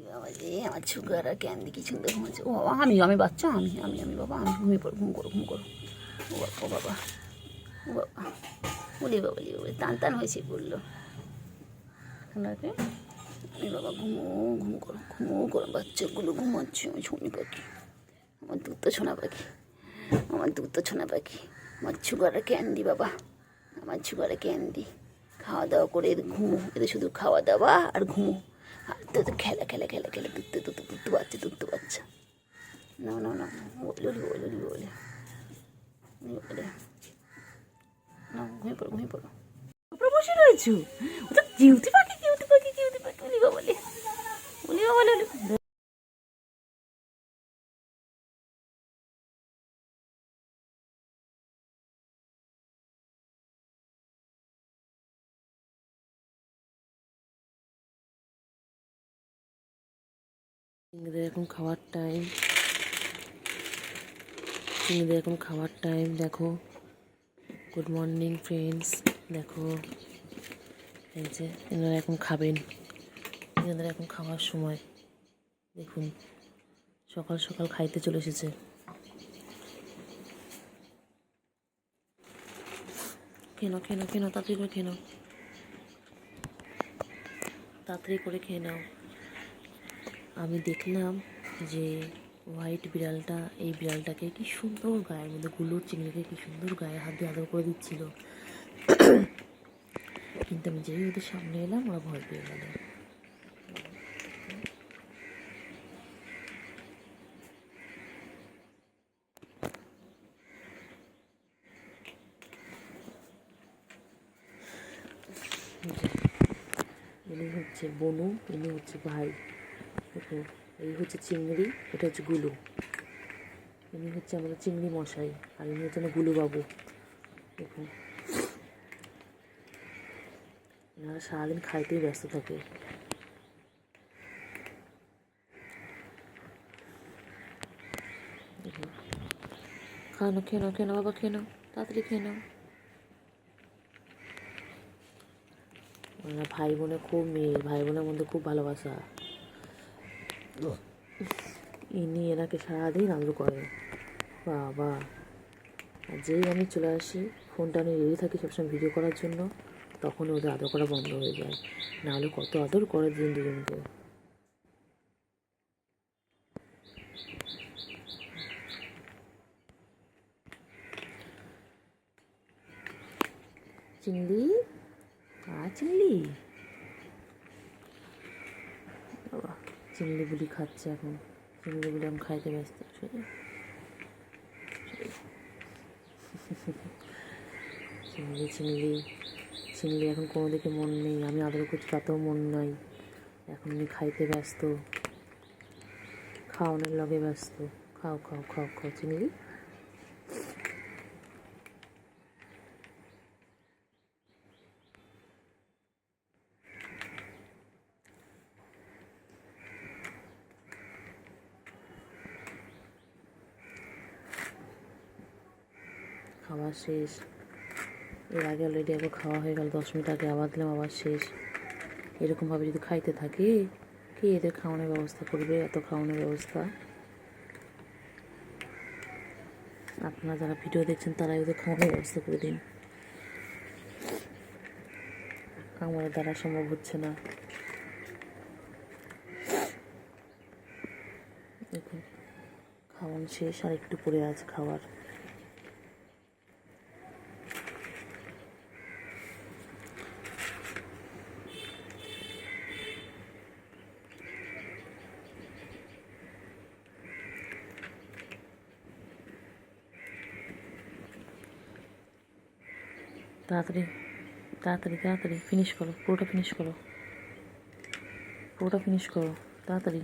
বাবা রে আমার সুগার আর ক্যান্ডি কি সুন্দর ঘুমাচ্ছে। ও বাবা আমি বাচ্চা, আমি বাবা আমি ঘুমিয়ে পড়ো, ঘুম করো, ঘুম করো। ও বাবা, ও বাবা, বলি বাবা, বলি বাবা, টান টান হয়েছে বললো আপনাকে। আমি বাবা ঘুম করো, ঘুমো করো, বাচ্চাগুলো ঘুমাচ্ছে। আমার ছোনি পাখি, আমার দুধ তো ছোনা পাখি, আমার দুধ তো ছোনা পাখি, আমার সুগারে ক্যান্ডি বাবা, আমার সুগারে ক্যান্ডি। খাওয়া দাওয়া করে এদের ঘুমো, এদের শুধু খাওয়া দাওয়া আর ঘুমো। আর তো খেলা খেলা খেলা খেলা, দুধ বাচ্চা, দুধ বাচ্চা। না না না, বলে বলে বলে বলে না, ঘুমিয়ে পড়ো, ঘুমিয়ে পড়ো। উপরে বসে রয়েছো, ওটা কিউটি পাখি, কিউটি পাখি, কিউটি পাখি। বলি বাবা, বলি বাবা, বলি। চিংড়িদের এখন খাওয়ার টাইম, চিংড়িদের এখন খাওয়ার টাইম। দেখো, গুড মর্নিং ফ্রেন্ডস। দেখো এই যে এনারা এখন খাবেন, এনাদের এখন খাওয়ার সময়। দেখুন সকাল সকাল খাইতে চলে এসেছে। খেয়ে নাও, খেয়ে নাও, খেয়ে নাও, তাড়াতাড়ি করে খেয়ে নাও, তাড়াতাড়ি করে খেয়ে নাও। আমি দেখলাম যে হোয়াইট বিড়ালটা, এই বিড়ালটাকে কি সুন্দর গায়ের মধ্যে গুলোর চিংড়িকে কি সুন্দর গায়ে হাত দিয়ে আদর করে দিচ্ছিল। কিন্তু আমি যেই ওদের সামনে এলাম ওরা ভয় পেয়ে গেল। ইনি হচ্ছে বনু, ইনি হচ্ছে ভাই। দেখো এই হচ্ছে চিংড়ি, এটা হচ্ছে গুলু। ইনি হচ্ছে আমাদের চিংড়ি মশাই, আর ইনি হচ্ছে না গুলু বাবু। দেখুন এনারা সারাদিন খাইতেই ব্যস্ত থাকে। দেখুন খানো, খেয়ে নাও, খেয়ে নাও বাবা, খেয়ে নাও, তাড়াতাড়ি খেয়ে নাও। ওরা ভাই বোনে খুব মিল, ভাই বোনের মধ্যে খুব ভালোবাসা। ইনি এনাকে সারাদিন আদর করে বাবা। আর যেই আমি চলে আসি, ফোনটা নিয়ে রেডি থাকি সবসময় ভিডিও করার জন্য, তখন ওদের আদর করা বন্ধ হয়ে যায়। নাহলে কত আদর করে দুজন দুজনকে। চিংড়ি, চিংড়ি বাবা, চিংড়ি বুলি খাচ্ছে এখন, চিংড়ি বুলি এখন খাইতে ব্যস্ত। চিংড়ি চিংড়ি চিংড়ি এখন কোনো দিকে মন নেই, আমি আদর করছি তাতেও মন নাই। এখন উনি খাইতে ব্যস্ত, খাওয়ানোর লগে ব্যস্ত। খাও খাও খাও খাও চিংড়ি। খাওয়া শেষ, এর আগে অলরেডি একবার খাওয়া হয়ে গেল, 10 মিনিট আগে আবার দিলাম, আবার শেষ। এরকমভাবে যদি খাইতে থাকে কে এদের খাওয়ানোর ব্যবস্থা করবে? এত খাওয়ানোর ব্যবস্থা আপনারা যারা ভিডিও দেখছেন তারাই ওদের খাওয়ানোর ব্যবস্থা করে দিন। আমার দ্বারা সম্ভব হচ্ছে না। দেখুন খাওয়ানো শেষ, আর একটু পরে আছে খাবার। তাড়াতাড়ি তাড়াতাড়ি তাড়াতাড়ি ফিনিশ করো, পুরোটা ফিনিশ করো, পুরোটা ফিনিশ করো তাড়াতাড়ি।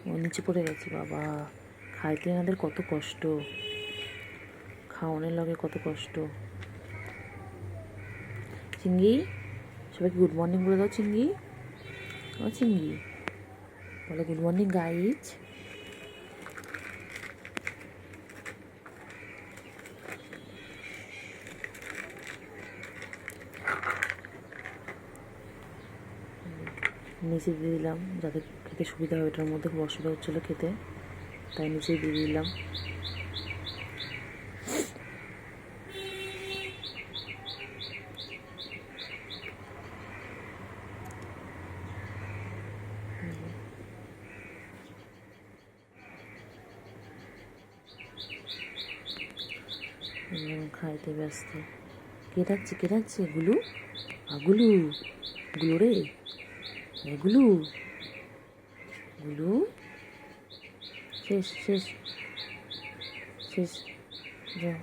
ও নিচে পড়ে গেছে বাবা। খাইতে এনাদের কত কষ্ট, খাওয়ানোর লগে কত কষ্ট। চিঙ্গি, সবাইকে গুড মর্নিং বলে দাও। চিঙ্গি, ও চিঙ্গি বলো গুড মর্নিং গাইজ। নিচে দিয়ে দিলাম যাতে খেতে সুবিধা হয়, এটার মধ্যে খুব অসুবিধা হচ্ছিলো খেতে, তাই নিচে দিয়ে দিলাম। খাইতে ব্যস্ত। কে ডাকছে গুলু? গুলু, গুলু রে, গুলু, গুলু। শেষ শেষ শেষ, যাও।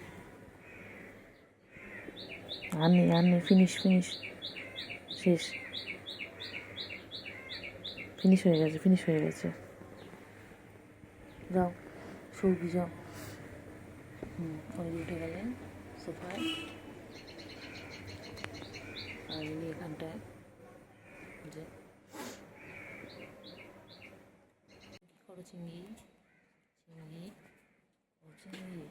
আর নেই ফিনিশ ফিনিশ, শেষ, ফিনিশ হয়ে গেছে। যাও সৌদি যাও। উনি উঠে গেলেন সোফায়, আর ইনি এখানটায় যে কী করো চিংড়ি, চিংড়ি, ও চিংড়ি,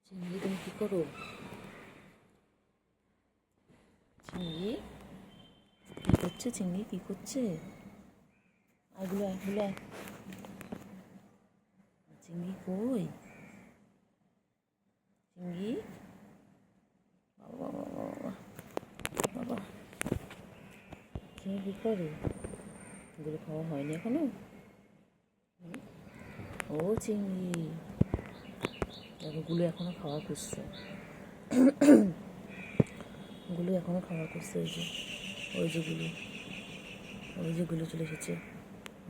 চিংড়ি তুমি কী করো? চিংড়ি কী করছে? চিংড়ি কী করছে? এগুলো চিংড়ি কই? চিংড়ি, বাবা বাবা বাবা বাবা, চিংড়ি কী করে? এগুলো খাওয়া হয়নি এখনো? ও চিংড়ি দেখো, গুলো এখনো খাওয়া করছে, গুলো এখনো খাওয়া করছে। ওই যে গুলো চলে এসেছে।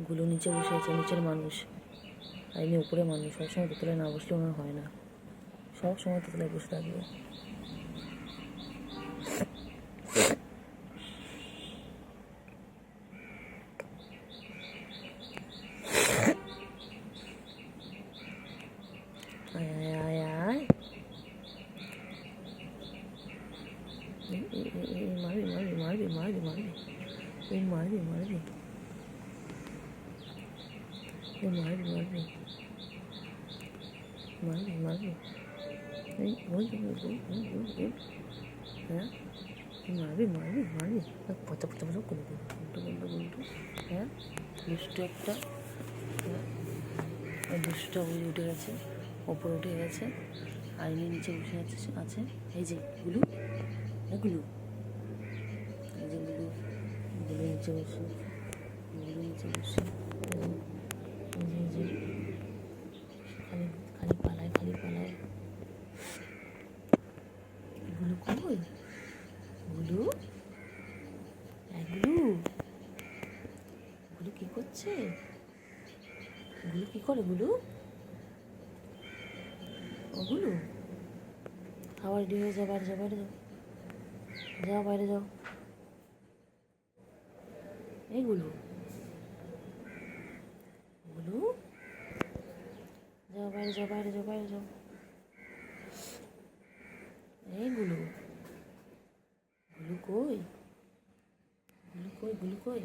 গুলো নিচে বসে আছে, নিচের মানুষ, আর এমনি উপরে মানুষ। সবসময় দোতলায় না বসলে ওনার হয় না, সব সময় দোতলায় বসে থাকবে। আয় আয় আয় আয়, মারবি মারবি মারবি মারবি মারবি, এই মারবি মারবি, এই মারবি মারবি মারবি মারবি, এই হ্যাঁ মারবি মারবি মারবি, পচা পচা পচা গুলটু গুলটু গুলটু, হ্যাঁ দুষ্ট একটা, হ্যাঁ দুষ্ট ওই উঠে গেছে, ওপরে উঠে গেছে, আর ইনি নিচে বসে আছে। এই যে গুলু, গুলু, এই যে গুলু, গুলু নিচে বসে, গুলু নিচে বসে, এই যে খালি খালি পালায়, খালি পালায়। গুলু কই? গুলু, গুলু, গুলু কি করছে? গুলু কি করে? গুলু, ও গুলু, খাবার রেডি হয়ে যাও, বাইরে যাও, বাইরে যাও, যাও বাইরে যাও। এই গুলু, গুলু, যাও বাইরে যাও, বাইরে যাও, বাইরে যাও। এই গুলু, গুলু কই? গুলু কই? গুলু কই?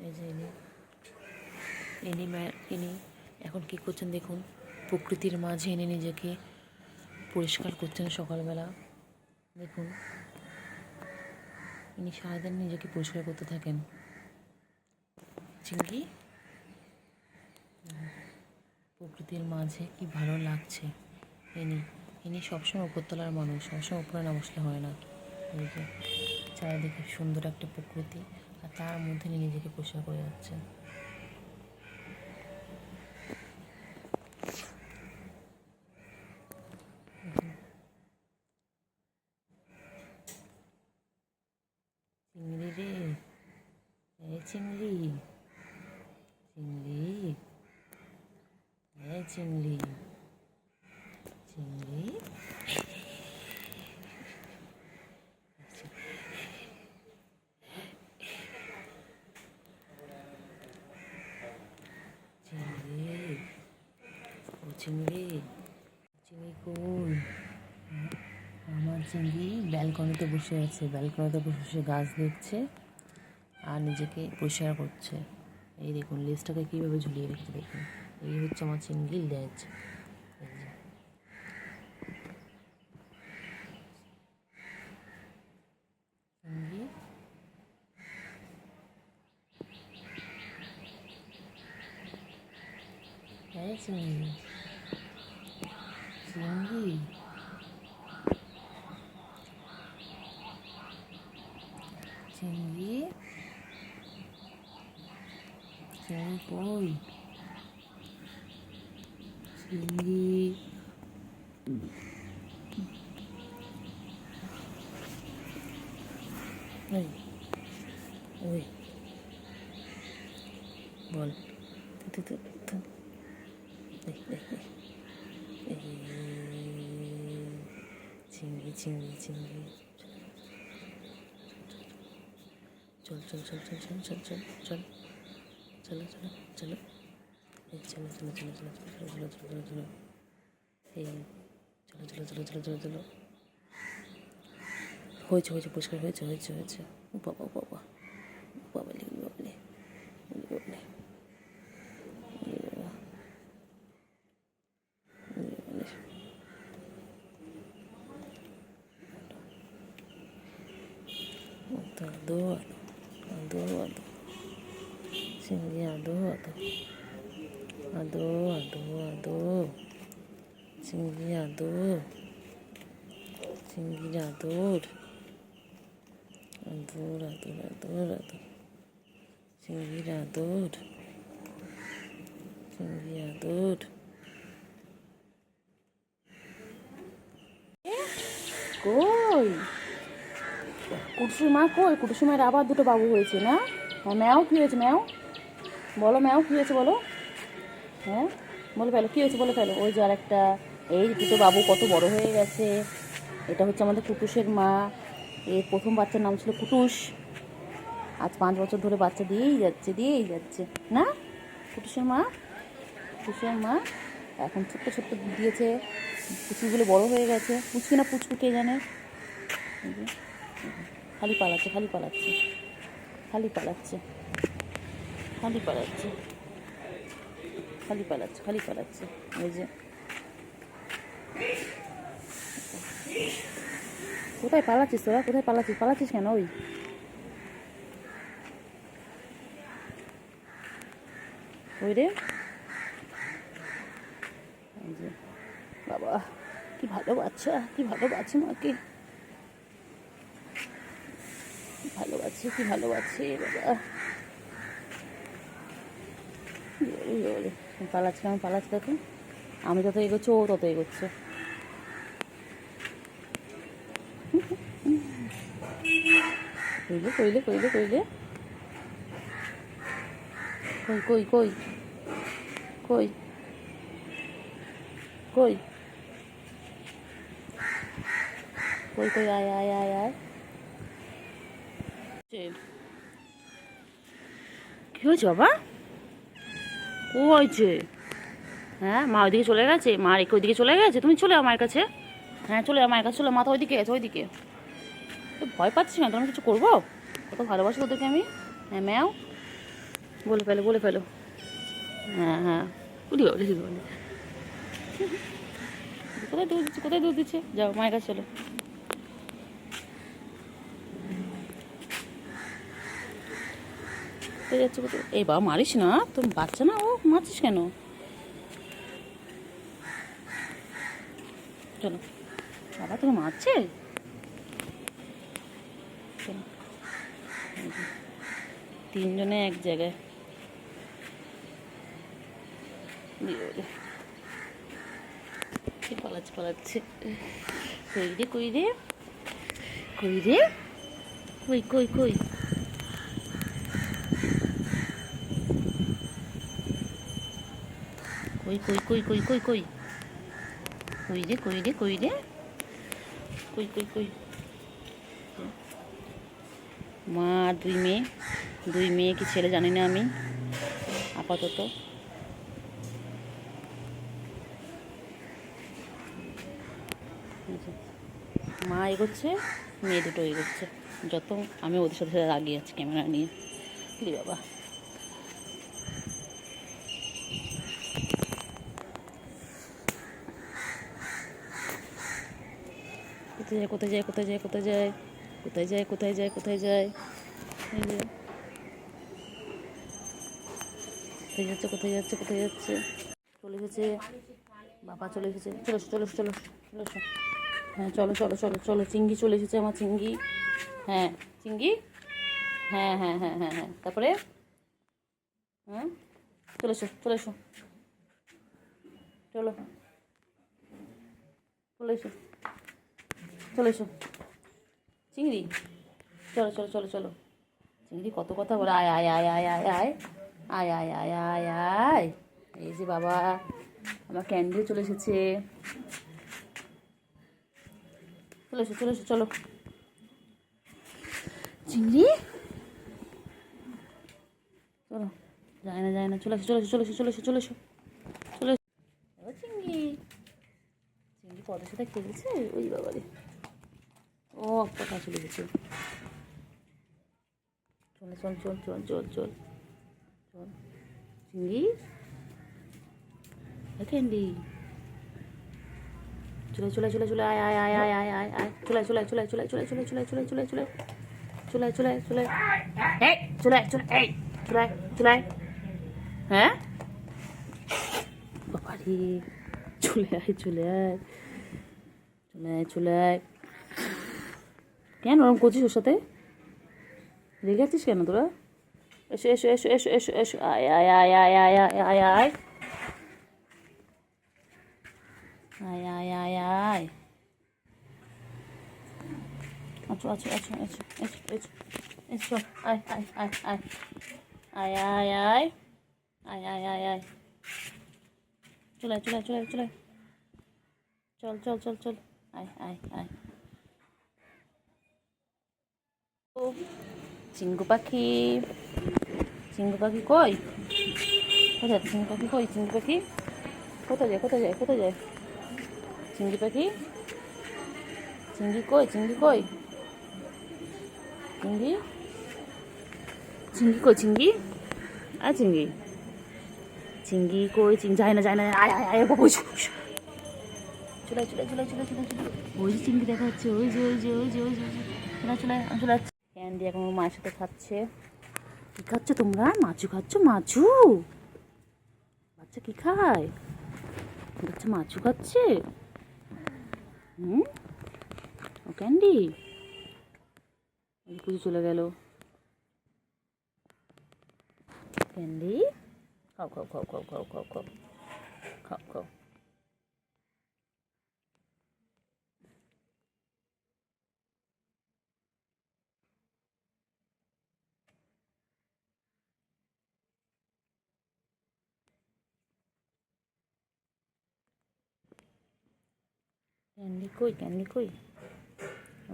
এই যে ইনি এখন কী করছেন দেখুন, প্রকৃতির মাঝে এনে নিজেকে পরিষ্কার করছেন সকালবেলা। দেখুন ইনি সারাদিন নিজেকে পরিষ্কার করতে থাকেন। চিংড়ি, প্রকৃতির মাঝে কি ভালো লাগছে। ইনি সবসময় উপরতলার মানুষ, সবসময় উপরে না বসলে হয় না। এই যে চারিদিকে সুন্দর একটা প্রকৃতি, আর তার মধ্যে নিজেকে পরিষ্কার করে যাচ্ছেন। চিংড়ি রে, এই চিংড়ি, চিংড়ি, এই চিংড়ি, চিংড়ি, চিংড়ি, ও চিংড়ি, চিংড়ি কই? আমার চিংড়ি ব্যালকনিতে বসে আছে, ব্যালকনিতে বসে বসে গাছ দেখছে আর নিজেকে পরিষ্কার করছে। এই দেখুন লেজটাকে কীভাবে ঝুলিয়ে রেখেছে দেখুন। এই হচ্ছে আমার চিংড়ির লেজ। চিংড়ি, এই চিংড়ি, চিংড়ি, চিংড়ি, চিংড়ি কই? চিংড়ি, ওই ওই বল, চিংড়ি, চিংড়ি, চিংড়ি, চল চল চল চল চল চল চল চল, চলো চলো চলো, এই চলো চলো চলো চলো চলো চলো চলো চলো চলো, এই চলো চলো চলো চলো চলো চলো, হয়েছে হয়েছে, পরিষ্কার হয়েছে হয়েছে হয়েছে। ও বাবা, ও বাবা, ও বাবালে, ও বাবালে, ও বাবালে, আদো আদো আদো, চিংড়ি আদো আদো, আদো আদো আদো, চিংড়ি আদো, চিংড়ি আদর, আদর আদর আদর আদর, চিংড়ির আদর, চিংড়ি আদর। কই কুটুসুর মা কই? কুটুসুর মায়ের আবার দুটো বাবু হয়েছে না? হ্যাঁ, ম্যাও কী হয়েছে? ম্যাও বলো, ম্যাও কী হয়েছে বলো? হ্যাঁ বলে ফেলো, কী হয়েছে বলে ফেলো। ওই যে আর একটা, এই দুটো বাবু কত বড় হয়ে গেছে। এটা হচ্ছে আমাদের কুটুসের মা। এর প্রথম বাচ্চার নাম ছিল কুটুস। আজ 5 বছর ধরে বাচ্চা দিয়েই যাচ্ছে না কুটুসের মা। কুটুসের মা এখন ছোট্ট ছোট্ট দিয়েছে, পুচকুগুলো বড় হয়ে গেছে। পুচকি না পুচকু কে জানে। খালি পালাচ্ছে, খালি পালাচ্ছে, খালি পালাচ্ছে, খালি পালাচ্ছে, খালি পালাচ্ছে, খালি পালাচ্ছে। ওই যে কোথায় পালাচ্ছিস তোরা? কোথায় পালাচ্ছিস? পালাচ্ছিস কেন? ওই রে, এই যে বাবা, কি ভালো বাচ্চা, কি ভালোবাসে মাকে, ভালোবাসে, কি ভালোবাসে বাবা। পালাচ্ছে কেমন পালাচ্ছে দেখো। আমি যত এগোচ্ছি ও তত এগোচ্ছে। কইলে কইলে কইলে কইলে কই কই কই কই কই কই কই, আয় আয় আয় আয়। কি হয়েছে বাবা? ও হয়েছে? হ্যাঁ, মা ওইদিকে চলে গেছে, মা রেখে ওইদিকে চলে গেছে। তুমি চলে আমার কাছে। হ্যাঁ চলে আমার কাছে চলে, মাথা ওইদিকে আছে, ওইদিকে। তো ভয় পাচ্ছি না, তোমার কিছু করবো? কত ভালোবাসি তোদেরকে আমি। হ্যাঁ ম্যাও বলে ফেলো, বলে ফেলো। হ্যাঁ হ্যাঁ, উঠি বলে, ঠিক বলে। কোথায় দুধ দিচ্ছে, কোথায় দুধ দিচ্ছে? যাও মায়ের কাছে চলো। কোথায় যাচ্ছে কোথায়? এই বাবা মারিস না, তুমি বাচ্চা না, ও মারছিস কেন? চলো বাবা তুমি মারছে। চলো, এই যে, তিনজনে এক জায়গায়। পালাচ্ছে পালাচ্ছে। কই রে কই রে কই রে কই কই কই? কই কই কই কই কই কই? কই রে কই রে কই রে কই কই কই? মা আর দুই মেয়ে কি ছেলে জানি না আমি আপাতত। মা এগোচ্ছে, মেয়ে দুটো এগোচ্ছে, যত আমি ওদের সাথে সাথে আগিয়ে আছি ক্যামেরা নিয়ে। কি বাবা, কোথায় যায় কোথায় যায় কোথায় যায় কোথায় যায় কোথায় যায় কোথায় যায় কোথায় যায়? এই যে কোথায় যাচ্ছে কোথায় যাচ্ছে কোথায় যাচ্ছে? চলে এসেছে বাবা, চলে এসেছে। চলো চলো চলো চলো চলো। হ্যাঁ চলো চলো চলো চলো। চিঙ্গি চলে এসেছে আমার চিঙ্গি। হ্যাঁ চিঙ্গি, হ্যাঁ হ্যাঁ হ্যাঁ হ্যাঁ হ্যাঁ। তারপরে হ্যাঁ চলে এসো চলে এসো চলো চলে এসো চলে এসো চিংড়ি। চলো চলো চলো চলো। চিংড়ি কত কথা বলে, আয় আয় আয় আয় আয় আয় আয় আয় আয় আয় আয়। এই যে বাবা আমার ক্যান্ডি চলে এসেছে। চলে এসো চলে এসো চলো। চিংড়ি চলো, যায় না যায় না, চলে এসো চলে এসো চলে এসো চলে এসো চলে এসো চলে এসো। ও চিংড়ি, চিংড়ি পদের সাথে খেলছে। ওই বাবারে, ও কথা চলে গেছে। চল চল চল চল চল চল চল চিংড়ি, ক্যান্ডি চলে চলে চলে চলে আয় আয় আয় আয় আয় আয় আয় চলে চলে চলে চলে চলে চলে চলে চলে চলে চলে চলে চলে চলে এই চলে চলে এই চলে চলে। হ্যাঁ বাবারে, চলে আয় চলে আয় চলে আয় চলে আয়। কেন ওরকম করছিস ওর সাথে? রেগে আছিস কেন তোরা? এসো এসো এসো এসো এসো এসো আয় আয় আয় আয় আয় আয় আয় আয় আয় আয় আয় আয়। আচ্ছা আচ্ছা আচ্ছা আচ্ছা এসো এসো এসো আয় আয় আয় আয় আয় আয় আয় আয় আয় আয় আয় চলে চলে চলে চলে চল চল চল চল আয় আয় আয়। ও চিঙ্গু পাখি, চিঙ্গু পাখি কই? কোথায় চিঙ্গু পাখি কই? চিঙ্গু পাখি কোথায় যায় কোথায় যায় কোথায় যায়? চিঙ্গি পাখি, চিঙ্গি কই? চিঙ্গি কই? চিঙ্গি, চিঙ্গি কই? চিঙ্গি আয় চিঙ্গি, চিঙ্গি কই? চিঙ্গি যায় না যায় না, আয় আয় আয় বাবু। চলে চলে চলে চলে চলে চলে। ওই যে চিঙ্গি দেখা যাচ্ছে, ওই যে ওই যে ওই যে ওই যে চলে চলে চলে যাচ্ছে। ক্যান্ডি এখন ওর মায়ের সাথে খাচ্ছে। কি খাচ্ছ তোমরা? মাছু খাচ্ছ? মাছু বাচ্চা কি খায়? বাচ্চা মাছু খাচ্ছে। হুম, ও ক্যান্ডি পুজো চলে গেল। ক্যান্ডি খাও খাও খাও খাও খাও খাও খাও খাও খাও। ক্যান্ডি কই? ক্যান্ডি কই?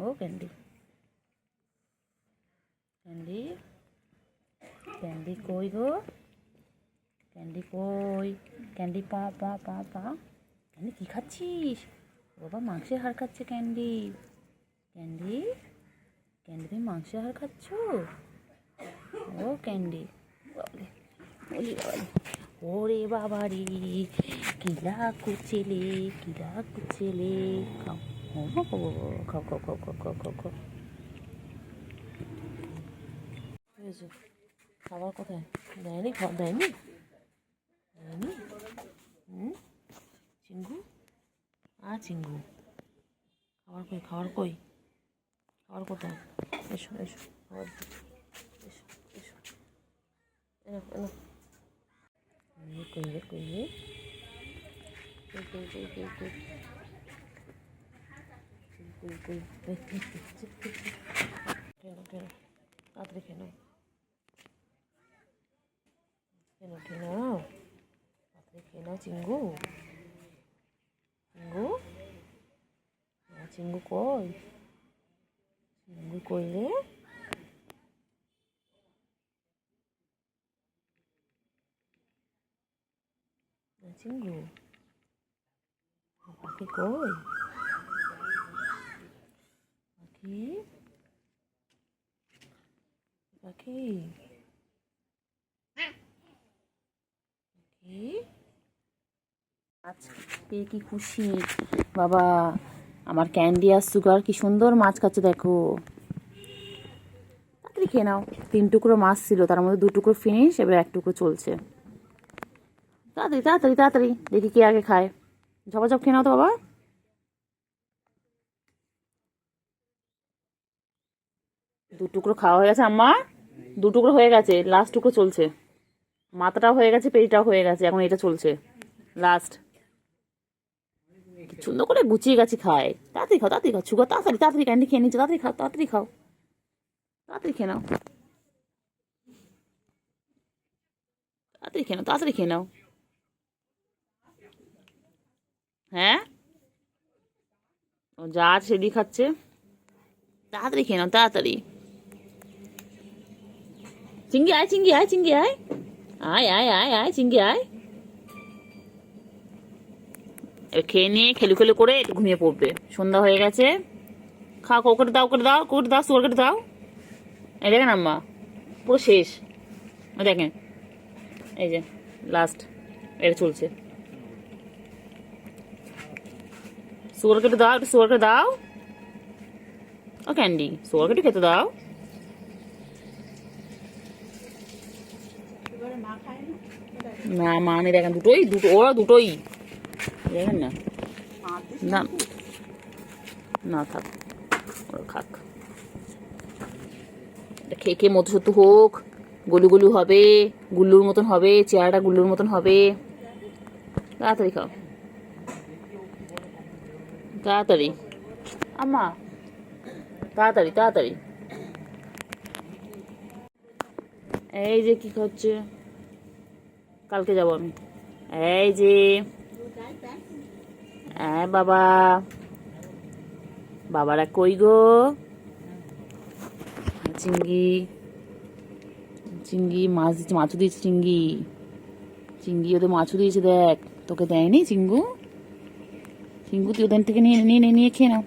ও ক্যান্ডি, ক্যান্ডি, ক্যান্ডি কই গো? ক্যান্ডি কই? ক্যান্ডি পা পা পা পা। ক্যান্ডি কী খাচ্ছিস? বাবা মাংসের হাড় খাচ্ছে ক্যান্ডি। ক্যান্ডি, ক্যান্ডি তুমি মাংসের হাড় খাচ্ছ? ও ক্যান্ডি বাবলে, বলি বাবারে, ওরে বাবারে কিলা কুচেলে কিলা কুচেলে। খাও খাও খাও খাও খাও খাও খাও খাও। খাবার কোথায়? দেয়নি, খাবার দেয়নি, দেয়নি। চিঙ্গু, চিঙ্গু, খাবার কই, খাবার কই, খাবার কোথায়? এসো এসো, খাবার দিই। এসো এসো, এনো এনো। কই রে, কই রে, কই কই কই কই কই কই কই, কেন কেন, তাড়াতাড়ি কেন, কেন কেন, তাড়াতাড়ি খেয়ে নাও চিঙ্গু, চিঙ্গু, চিঙ্গু কই, চিঙ্গু কই রে, চিঙ্গু, পাখি কই, পাখি, পাখি, পাখি, মাছ পেয়ে কি খুশি বাবা, আমার ক্যান্ডি আর সুগার কি সুন্দর মাছ খাচ্ছে দেখো। তাড়াতাড়ি খেয়ে নাও, 3 টুকরো মাছ ছিল, তার মধ্যে 2 টুকরো ফিনিশ, এবার 1 টুকরো চলছে। তাড়াতাড়ি তাড়াতাড়ি তাড়াতাড়ি, দেখি কে আগে খায়। ঝপাঝপ খেয়ে নাও তো বাবা। দু টুকরো খাওয়া হয়ে গেছে আম্মা, 2 টুকরো হয়ে গেছে, লাস্ট টুকরো চলছে। মাথাটাও হয়ে গেছে, পেটটাও হয়ে গেছে, এখন এটা চলছে লাস্ট। সুন্দর করে গুছিয়ে গাছি খায়। তাড়াতাড়ি খাও, তাড়াতাড়ি খাও, সুগার তাড়াতাড়ি তাড়াতাড়ি ক্যান্ডি খেয়ে নিচ্ছে, তাড়াতাড়ি খাও, তাড়াতাড়ি খাও, তাড়াতাড়ি খেয়ে নাও, তাড়াতাড়ি খেয়ে নাও, তাড়াতাড়ি খেয়ে নাও। হ্যাঁ, ও যা আছে সেদিকে খাচ্ছে, তাড়াতাড়ি খেয়ে নাও, তাড়াতাড়ি। চিঙ্গি আয়, চিঙ্গি আয়, চিঙ্গি আয়, আয় আয় আয় আয়, চিঙ্গি আয়। এবার খেয়ে নিয়ে খেলু খেলু করে একটু ঘুমিয়ে পড়বে, সন্ধ্যা হয়ে গেছে। খাও, করে দাও, করে দাও, করে দাও, সুগার কেটে দাও। এই দেখেন আম্মা, পুরো শেষ, দেখেন এই যে লাস্ট, এটা চলছে। সুগার কেটে দাও, একটু সুগার কেটে দাও। ও ক্যান্ডি, সুগার কেটে খেতে দাও। না মা নেই, দেখেন দুটোই, ওরা দুটোই দেখেন না, না না থাক, ওরা খাক। খেয়ে খেয়ে মতো সত্য হোক, গলু গলু হবে, গুল্লুর মতন হবে, চেহারাটা গুল্লুর মতন হবে। তাড়াতাড়ি খাও, তাড়াতাড়ি আম্মা, তাড়াতাড়ি তাড়াতাড়ি। এই যে কি খাচ্ছে, কালকে যাবো আমি। এই যে বাবা, বাবারা কই গো, চিঙ্গি, চিঙ্গি মাছ দিচ্ছে, মাছও দিয়েছে চিঙ্গি, চিঙ্গি ওদের মাছও দিয়েছে দেখ, তোকে দেয়নি চিঙ্গু, চিঙ্গু তুই ওদের থেকে নিয়ে নিয়ে নিয়ে খেয়ে নাও,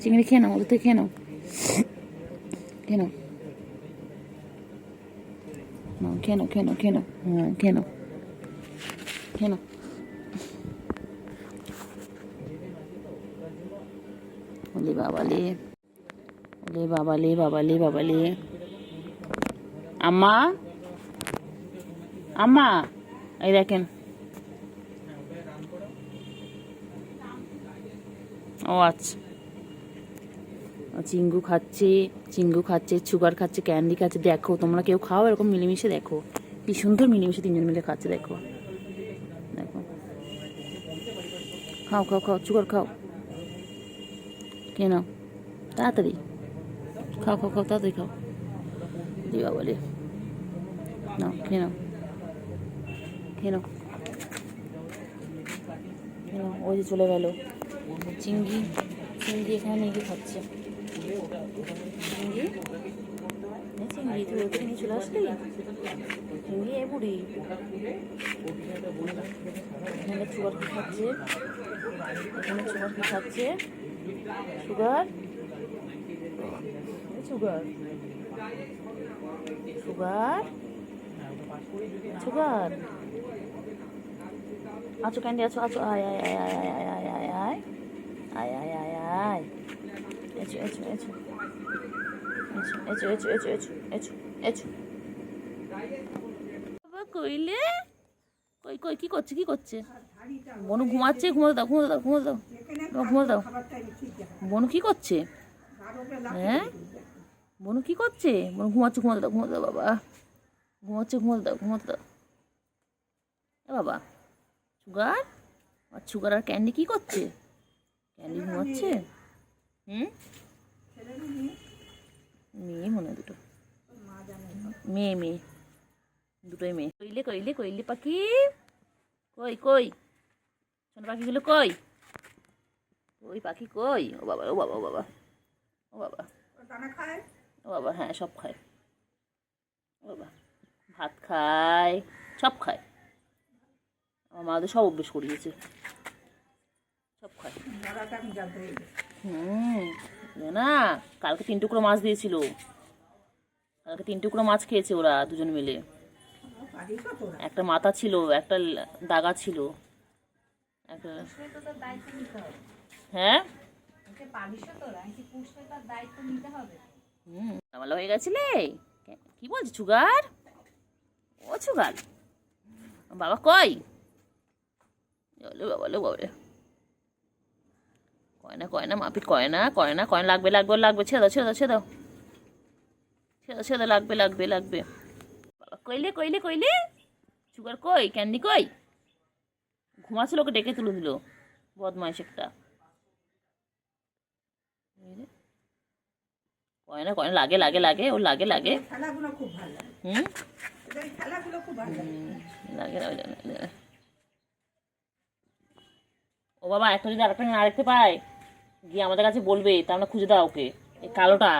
চিংড়ি খেয়ে নাও, ওদের থেকে খেয়ে নাও, খেয়ে নাও, খেয়ে নাও, খেয়ে নাও, খেয়ে নাও, হ্যাঁ খেয়ে নাও, খেয়ে নাও। ওলে বাবালে, ওলে বাবালে, বাবালে বাবালে। আম্মা, আম্মা, এই দেখেন, ও আচ্ছা, চিঙ্গু খাচ্ছে, চিঙ্গু খাচ্ছে, সুগার খাচ্ছে, ক্যান্ডি খাচ্ছে। দেখো তোমরা কেউ খাও এরকম মিলেমিশে, দেখো কি সুন্দর মিলেমিশে 3জন মিলে খাচ্ছে, দেখো দেখো, খাও খাও খাও, সুগার খাও, খেয়ে নাও তাড়াতাড়ি, খাও খাও খাও, তাড়াতাড়ি খাও, দিবা বলে নাও, খেয়ে নাও, খেয়ে নাও, খেয়ে নাও। ওই যে চলে গেল চিঙ্গি, চিঙ্গি এখানে নিয়ে গিয়ে খাচ্ছে, চিঙ্গি, চিঙ্গি তুই ওকে নিয়ে চলে আসলি, চিঙ্গি এ বুড়ি, এখানে সুগার কি খাচ্ছে, এখানে সুগার কি খাচ্ছে, সুগার, সুগার, সুগার, সুগার, আছো ক্যান্ডি, আছো আছো, আয় আয় আয় আয় আয় আয় আয় আয় আয় আয় আয় আয়, echo echo echo, echo echo echo echo echo echo, বাবা কইলে, কই কই কি করছে কি করছে? বনু ঘুমাচ্ছে, ঘুমোতে দাও ঘুমোতে দাও ঘুমোতে দাও, ঘুমোতে দাও। বনু কি করছে? হ্যাঁ বনু কি করছে? বনু ঘুমাচ্ছে, ঘুমোতে দাও ঘুমোতে দাও বাবা, ঘুমাচ্ছে ঘুমোতে দাও ঘুমোতে দাও। এ বাবা সুগার, আর সুগার আর ক্যান্ডি কি করছে? ক্যান্ডি ঘুমাচ্ছে। মেয়ে মনে হয় দুটো, মেয়ে মেয়ে দুটোই মেয়ে। কইলে কইলে কইলে পাখি কই কই, শোনো পাখিগুলো কই, ওই পাখি কই? ও বাবা ও বাবা ও বাবা ও বাবা ও বাবা, হ্যাঁ সব খায় ও বাবা, ভাত খায় সব খায়। আমার মা ওদের সব অভ্যেস করিয়েছে, সব খায়। না কালকে 3 টুকরো মাছ দিয়েছিল, কালকে 3 টুকরো মাছ খেয়েছে ওরা দুজন মিলে। একটা মাথা ছিল, একটা দাগা ছিল, একটা হ্যাঁ কামালা হয়ে গেছিলে। কি বলছি সুগার? ও সুগার বাবা কই? বাবা লো বাবা, কয় না কয় না মাপি, কয় না কয় না কয় না, লাগবে লাগবে লাগবে, ছেড়ে দাও ছেড়ে দাও ছেড়ে দাও ছেড়ে দাও ছেড়ে দাও, লাগবে লাগবে লাগবে। বাবা কইলে কইলে কইলে, সুগার কই, ক্যান্ডি কই? ঘুমাচ্ছিল, ওকে ডেকে তুলে দিল, বদমাইশ একটা। কয় না কয় না, লাগে লাগে লাগে, ওর লাগে লাগে, হুম লাগে লাগে। ও বাবা একটা যদি আরেকটা না দেখতে পায়, গিয়ে আমাদের কাছে বলবে, তা আমরা খুঁজে দাও ওকে। এই কালোটা,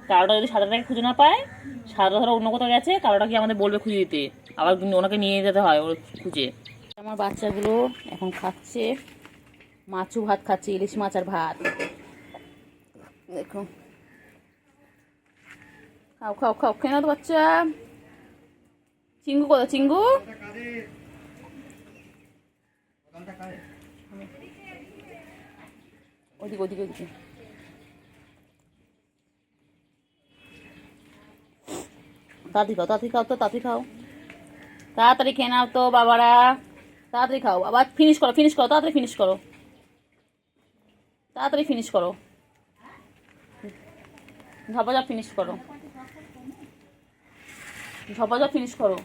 কালোটা যদি সাদাটাকে খুঁজে না পায়, সাদাটা ধরো অন্য কোথাও গেছে, কালোটা গিয়ে আমাদের বলবে খুঁজে দিতে, আবার ওনাকে নিয়ে যেতে হয় ওর খুঁজে। আমার বাচ্চাগুলো এখন খাচ্ছে মাছু ভাত, খাচ্ছে ইলিশ মাছ আর ভাত। দেখো খাও খাও খাও, খেয়ে না তো বাচ্চা। চিঙ্গু কোথায় চিঙ্গু? ওদিকে ওদিকে ওদিকে। তাড়াতাড়ি খাও তাড়াতাড়ি খাও, তো তাড়াতাড়ি খাও, তাড়াতাড়ি খেয়ে নাও তো বাবারা, তাড়াতাড়ি খাও। আবার ফিনিশ করো ফিনিশ করো, তাড়াতাড়ি ফিনিশ করো, তাড়াতাড়ি ফিনিশ করো, ঝপাঝপ ফিনিশ করো, ঝপাঝপ ফিনিশ করো।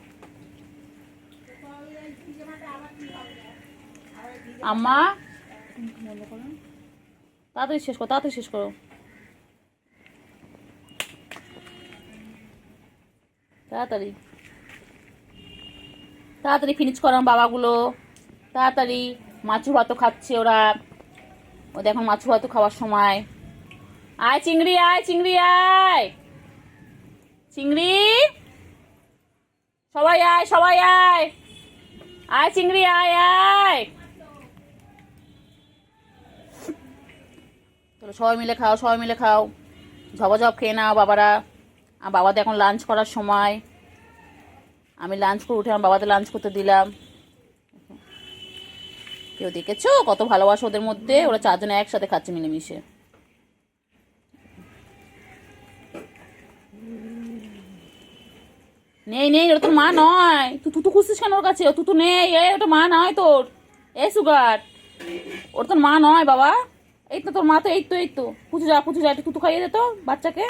আম্মা তাড়াতাড়ি শেষ করো, তাড়াতাড়ি শেষ করো, তাড়াতাড়ি তাড়াতাড়ি ফিনিশ করো বাবাগুলো, তাড়াতাড়ি। মাছু ভাতও খাচ্ছে ওরা, ও দেখো মাছু ভাতও খাওয়ার সময়। আয় চিংড়ি আয়, চিংড়ি আয়, চিংড়ি সবাই আয় সবাই আয়, আয় চিংড়ি আয় আয়। চলো সবাই মিলে খাও সবাই মিলে খাও, ঝপাঝপ খেয়ে নাও বাবারা। আর বাবাদের এখন লাঞ্চ করার সময়, আমি লাঞ্চ করে উঠে আমার বাবাদের লাঞ্চ করতে দিলাম। কেউ দেখেছো কত ভালোবাসা ওদের মধ্যে, ওরা 4 জনে একসাথে খাচ্ছে মিলেমিশে। নেই নেই, ওটা তোর মা নয়, তুই তো খুঁজছিস কেন ওর কাছে? ও তুই নেই, ওটা মা নয় তোর, এই সুগার, ওর তোর মা নয় বাবা। এই তো তোর মা, তো এই তো এই তো, পুচু যা একটু তুতু খাইয়ে দে তো বাচ্চাকে।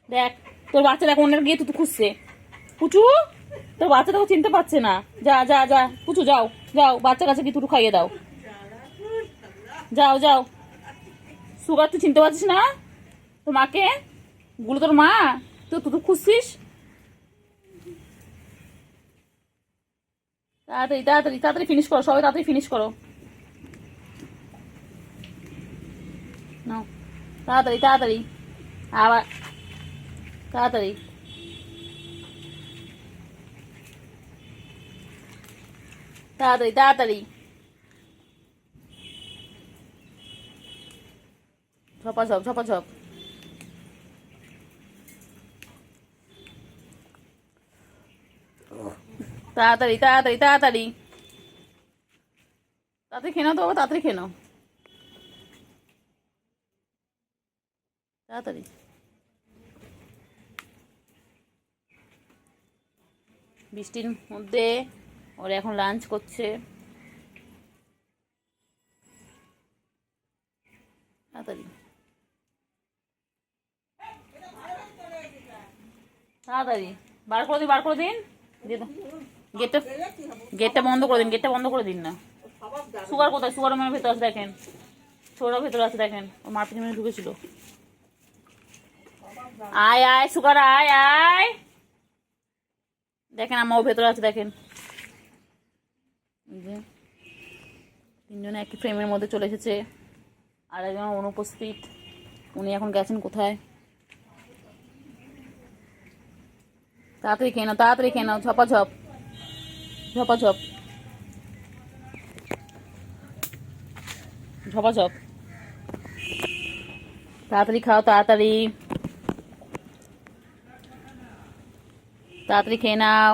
দেখ তোর বাচ্চা দেখ অন্যের গিয়ে তুতু খুঁজছে, পুচু তোর বাচ্চা তোকে চিনতে পারছে না, যা যা যা পুচু যাও যাও, বাচ্চার কাছে গিয়ে তুতু খাইয়ে দাও, যাও যাও। সুগার তুই চিনতে পারছিস না তোর মাকে? গুলো তোর মা, তুই তুতু খুঁজছিস। তাড়াতাড়ি তাড়াতাড়ি তাড়াতাড়ি ফিনিশ করো সবাই, তাড়াতাড়ি ফিনিশ করো, নাও তাড়াতাড়ি তাড়াতাড়ি, আবার তাড়াতাড়ি তাড়াতাড়ি তাড়াতাড়ি, ঝপাঝপ ঝপাঝপ। তাড়াতাড়ি তাড়াতাড়ি তাড়াতাড়ি তাড়াতাড়ি খেয়ে নাও তো বাবা, তাড়াতাড়ি খেয়ে নাও, তাড়াতাড়ি। বৃষ্টির মধ্যে ওরা এখন লাঞ্চ করছে। তাড়াতাড়ি তাড়াতাড়ি বার করে দিন, বার করে দিন। গেটটা গেটটা বন্ধ করে দিন, গেটটা বন্ধ করে দিন না। সুগার কোথায়? সুগার মেয়ের ভেতর আছে দেখেন, ছোটরা ভেতরে আছে দেখেন, ওর মার পিছনে ঢুকেছিল। আয় আয় সুগার, আয় আয়, দেখেন আমার ভেতরে আছে দেখেন। তিনজনে একই ফ্রেমের মধ্যে চলে এসেছে, আর একজন অনুপস্থিত, উনি এখন গেছেন কোথায়। তাড়াতাড়ি খেয়ে নাও, তাড়াতাড়ি খেয়ে নাও, ঝপাঝপ ঝপাঝপ ঝপাঝপ, তাড়াতাড়ি খাও, তাড়াতাড়ি তাড়াতাড়ি খেয়ে নাও,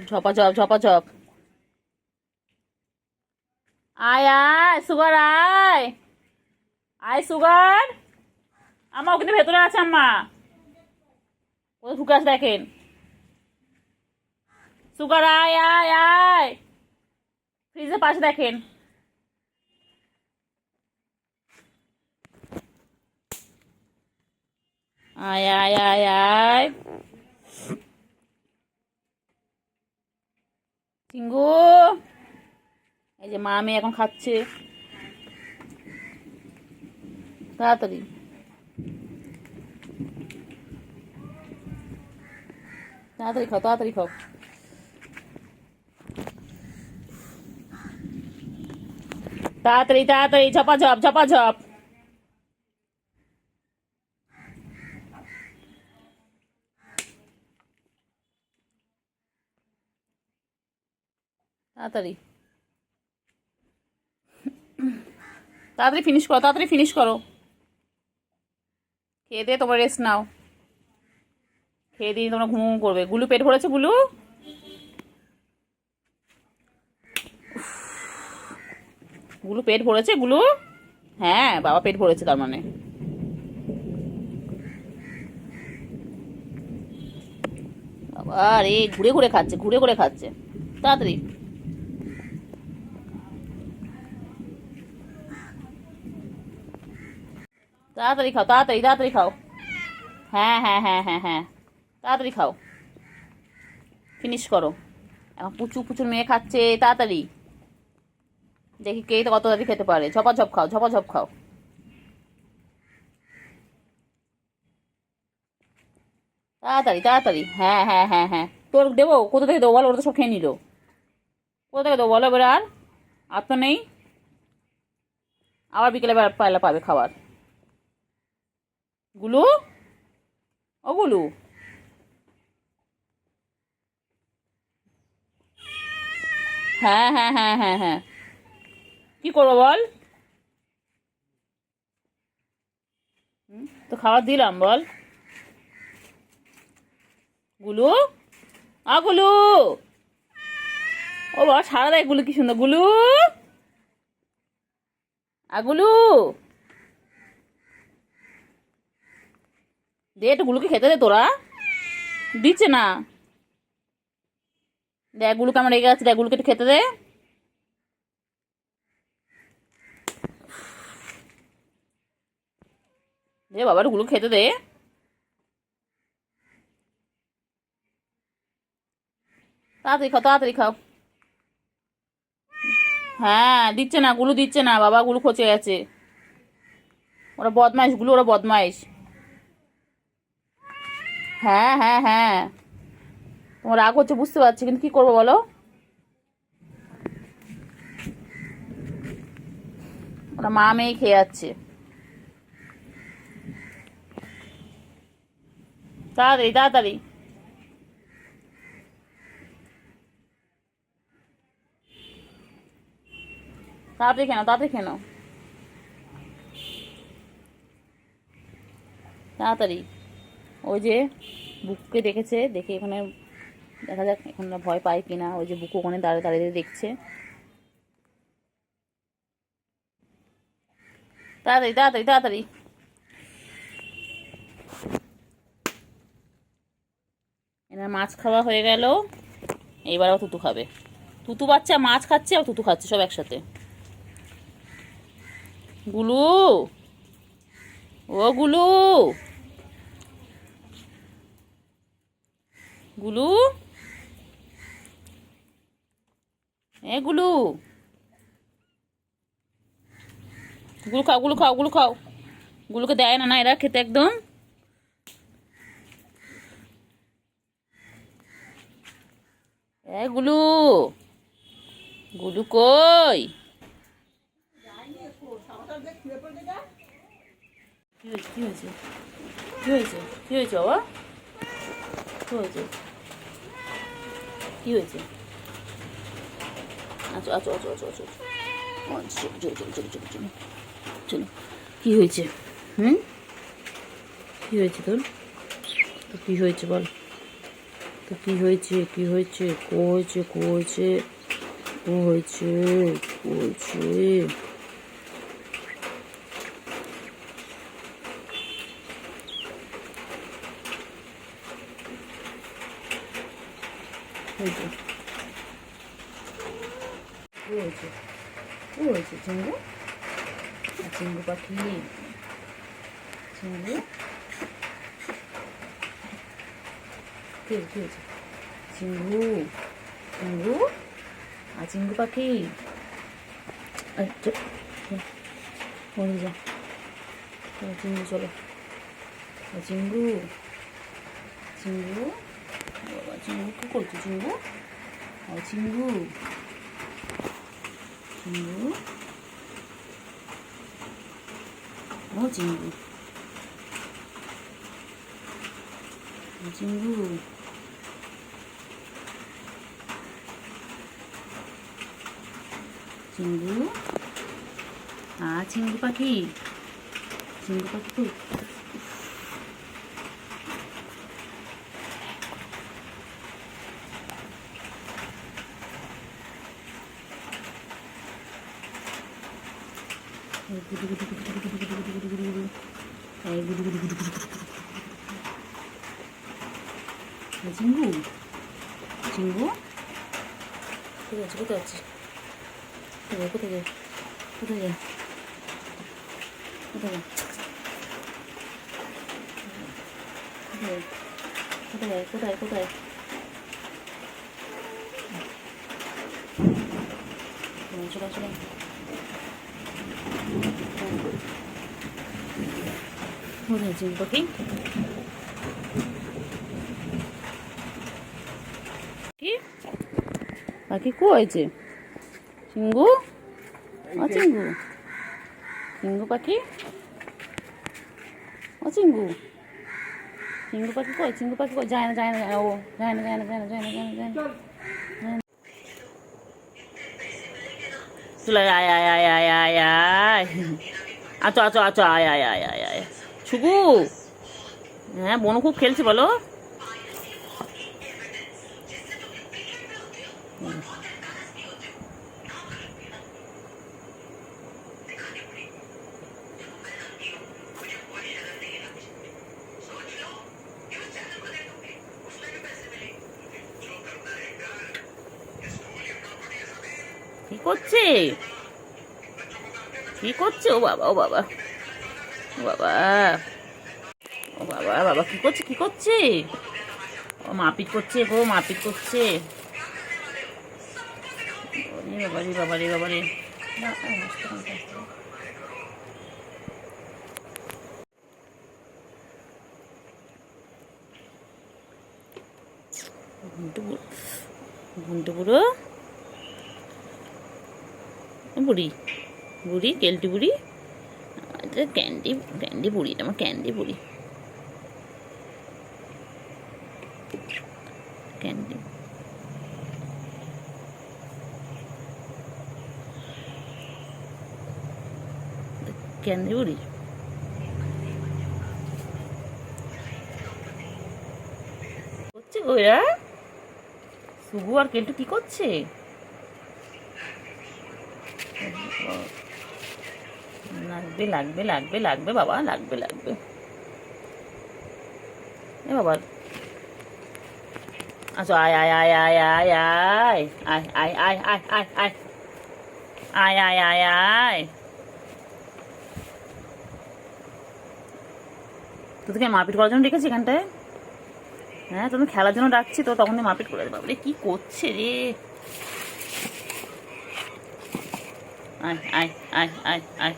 ঝপাঝপ ঝপাঝপ। আয় আয় সুগার, আয় আয় সুগার, আম্মা ওখানে ভেতরে আছে, আম্মা কোথায় ঢুকে আছে দেখেন। সুগার আয় আয় আয়, ফ্রিজের পাশে দেখেন। আয় আয় আয় আয়, চিঙ্গু, এই যে মা মেয়ে এখন খাচ্ছে। তাড়াতাড়ি তাড়াতাড়ি খাও, তাড়াতাড়ি খাও, তাড়াতাড়ি তাড়াতাড়ি, ঝপাঝপ ঝপাঝপ। তাড়াতাড়ি তাড়াতাড়ি ফিনিশ করো, তাড়াতাড়ি ফিনিশ করো। খেয়ে দিয়ে তোমরা রেস্ট নাও, খেয়ে দিয়ে তোমরা ঘুম করবে। গুলু পেট ভরেছে? গুলু গুলু পেট ভরেছে? গুলু হ্যাঁ, বাবা পেট ভরেছে তার মানে। বাবা রে, ঘুরে ঘুরে খাচ্ছে, ঘুরে ঘুরে খাচ্ছে। তাড়াতাড়ি তাড়াতাড়ি খাও, তাড়াতাড়ি তাড়াতাড়ি খাও। হ্যাঁ হ্যাঁ হ্যাঁ হ্যাঁ হ্যাঁ, তাড়াতাড়ি খাও, ফিনিশ করো। এখন পুচু পুচুর মেয়ে খাচ্ছে, তাড়াতাড়ি দেখি কে কত তাড়াতাড়ি খেতে পারে। ঝপাঝপ খাও, ঝপাঝপ খাও, তাড়াতাড়ি তাড়াতাড়ি। হ্যাঁ হ্যাঁ হ্যাঁ হ্যাঁ, তোর দেবো? কোথা থেকে দেবো বলো? ওরা তো সব খেয়ে নিল। কোথা থেকে দেবো বলো এবার? আর তো নেই, আবার বিকেলে পায়লা পাবে খাবার। গুলু, ও গুলু, হ্যাঁ হ্যাঁ হ্যাঁ হ্যাঁ হ্যাঁ, কি করবো বল? তো খাবার দিলাম, বল। গুলু, আ গুলু, ও বাবা সারা দেয় গুলু, কি সুন্দর। গুলু, আ গুলু, দে একটু গুলুকে খেতে দে, তোরা দিচ্ছে না। দেখ গুলুকে আমার রেগে আছে, দেখ গুলুকে একটু খেতে দে। দে বাবা, একটু গুলু খেতে দে। তাড়াতাড়ি খাও, তাড়াতাড়ি খাও। হ্যাঁ দিচ্ছে না, গুলু দিচ্ছে না বাবা, গুলু খচে গেছে। ওরা বদমাইশ গুলু, ওরা বদমাইশ। হ্যাঁ হ্যাঁ হ্যাঁ, তোমার রাগ হচ্ছে বুঝতে পারছি, কিন্তু কি করবো বলো? ওরা মা মেয়ে খেয়ে যাচ্ছে। তাড়াতাড়ি তাড়াতাড়ি, তাড়াতাড়ি খেয়ে নাও, তাড়াতাড়ি খেয়ে নাও, তাড়াতাড়ি। ওই যে বুককে দেখেছে, দেখে এখানে দেখা যাক এখন ভয় পায় কিনা। ওই যে বুকু ওখানে দাঁড়িয়ে দাঁড়িয়ে দেখছে। তাড়াতাড়ি তাড়াতাড়ি তাড়াতাড়ি, এনার মাছ খাওয়া হয়ে গেল, এইবার আবার তুতু খাবে। তুতু বাচ্চা মাছ খাচ্ছে আর তুতু খাচ্ছে সব একসাথে। গুলু, ও গুলু, গুলু, এ গুলু, গুলু খাও, গুলু খাও, গুলু খাও। গুলুকে দেয় না না এরা খেতে একদম। এ গুলু, গুলু কই? কি হয়েছে, কি হয়েছে, কি হয়েছে, কি হয়েছে বাবা, কি হয়েছে, কি হয়েছে? আচ্ছা আচ্ছা আচ্ছা আচ্ছা আচ্ছা চলো চলো চলো চলো চলো চলো। কি হয়েছে? হুম, কি হয়েছে তোর? তো কি হয়েছে বল? তো কি হয়েছে, কি হয়েছে, কো হয়েছে, কো হয়েছে, কো হয়েছে, কো হয়েছে? হয়েছে, কি হয়েছে, কি হয়েছে চিঙ্গু? চিঙ্গু পাখি, চিঙ্গু কি হয়েছে? চিঙ্গু, চিঙ্গু, আর চিঙ্গু পাখি, আচ্ছা বলে যা, চিঙ্গু চলো, চিঙ্গু, চিঙ্গু, বাবা চিঙ্গু কি করছো চিঙ্গু? চিঙ্গু, চিঙ্গু, ও চিঙ্গু, চিঙ্গু, চিঙ্গু, চিঙ্গু পাখি, চিঙ্গু পাখি কই? গুডু গুডু গুডু গুডু গুডু গুডু গুডু গুডু গুডু, এই গুডু গুডু গুডু গুডু গুডু গুডু। চিঙ্গু, চিঙ্গু কোথায় আছে, কোথায় আছে, কোথায় কোথায় যায়, কোথায় যায়, কোথায় যায়, কোথায় কোথায় কোথায়? চলে চলে কোথায় চিঙ্গু পাখি? কি পাখি কয়েছে? চিঙ্গু, ও চিঙ্গু, চিঙ্গু পাখি, ও চিঙ্গু, চিঙ্গু পাখি কই? চিঙ্গু পাখি কই? যায় না যায় না, ও যায় না যায় না যায় না যায় না যায় না যায় না। চলে আয় আয় আয় আয় আয় আয়, আচ্ছা আচ্ছা আচ্ছা আয় আয় আয় আয় আয়। ছুকু, হ্যাঁ বনু খুব খেলছে বলো। কি করছে, কি করছে? ও বাবা, ও বাবা, ও বাবা, ও বাবা, বাবা কি করছে, কি করছে? ও মারপিট করছে গো, মারপিট করছে। বাবারে বাবারে বাবারে, ঘুমটু বুড়ো, বুড়ি, বুড়ি কেলটি বুড়ি, ক্যান্ডি, ক্যান্ডি বুড়ি, আমার ক্যান্ডি বুড়ি, ক্যান্ডি, ক্যান্ডি বুড়ি। করছে গো এরা, সুগু আর কেলটু কি করছে? লাগবে লাগবে লাগবে লাগবে বাবা, লাগবে লাগবে। এ বাবা আচ্ছা আয় আয় আয় আয় আয় আয় আয় আয় আয় আয় আয় আয় আয় আয় আয় আয় তোদেরকে মারপিট করার জন্য ডেকেছি এখানটায়? হ্যাঁ, তুমি খেলার জন্য ডাকছি তো তখন মারপিট করে দেবো। বাবরে কি করছে রে! আয় আয় আয় আয় আয়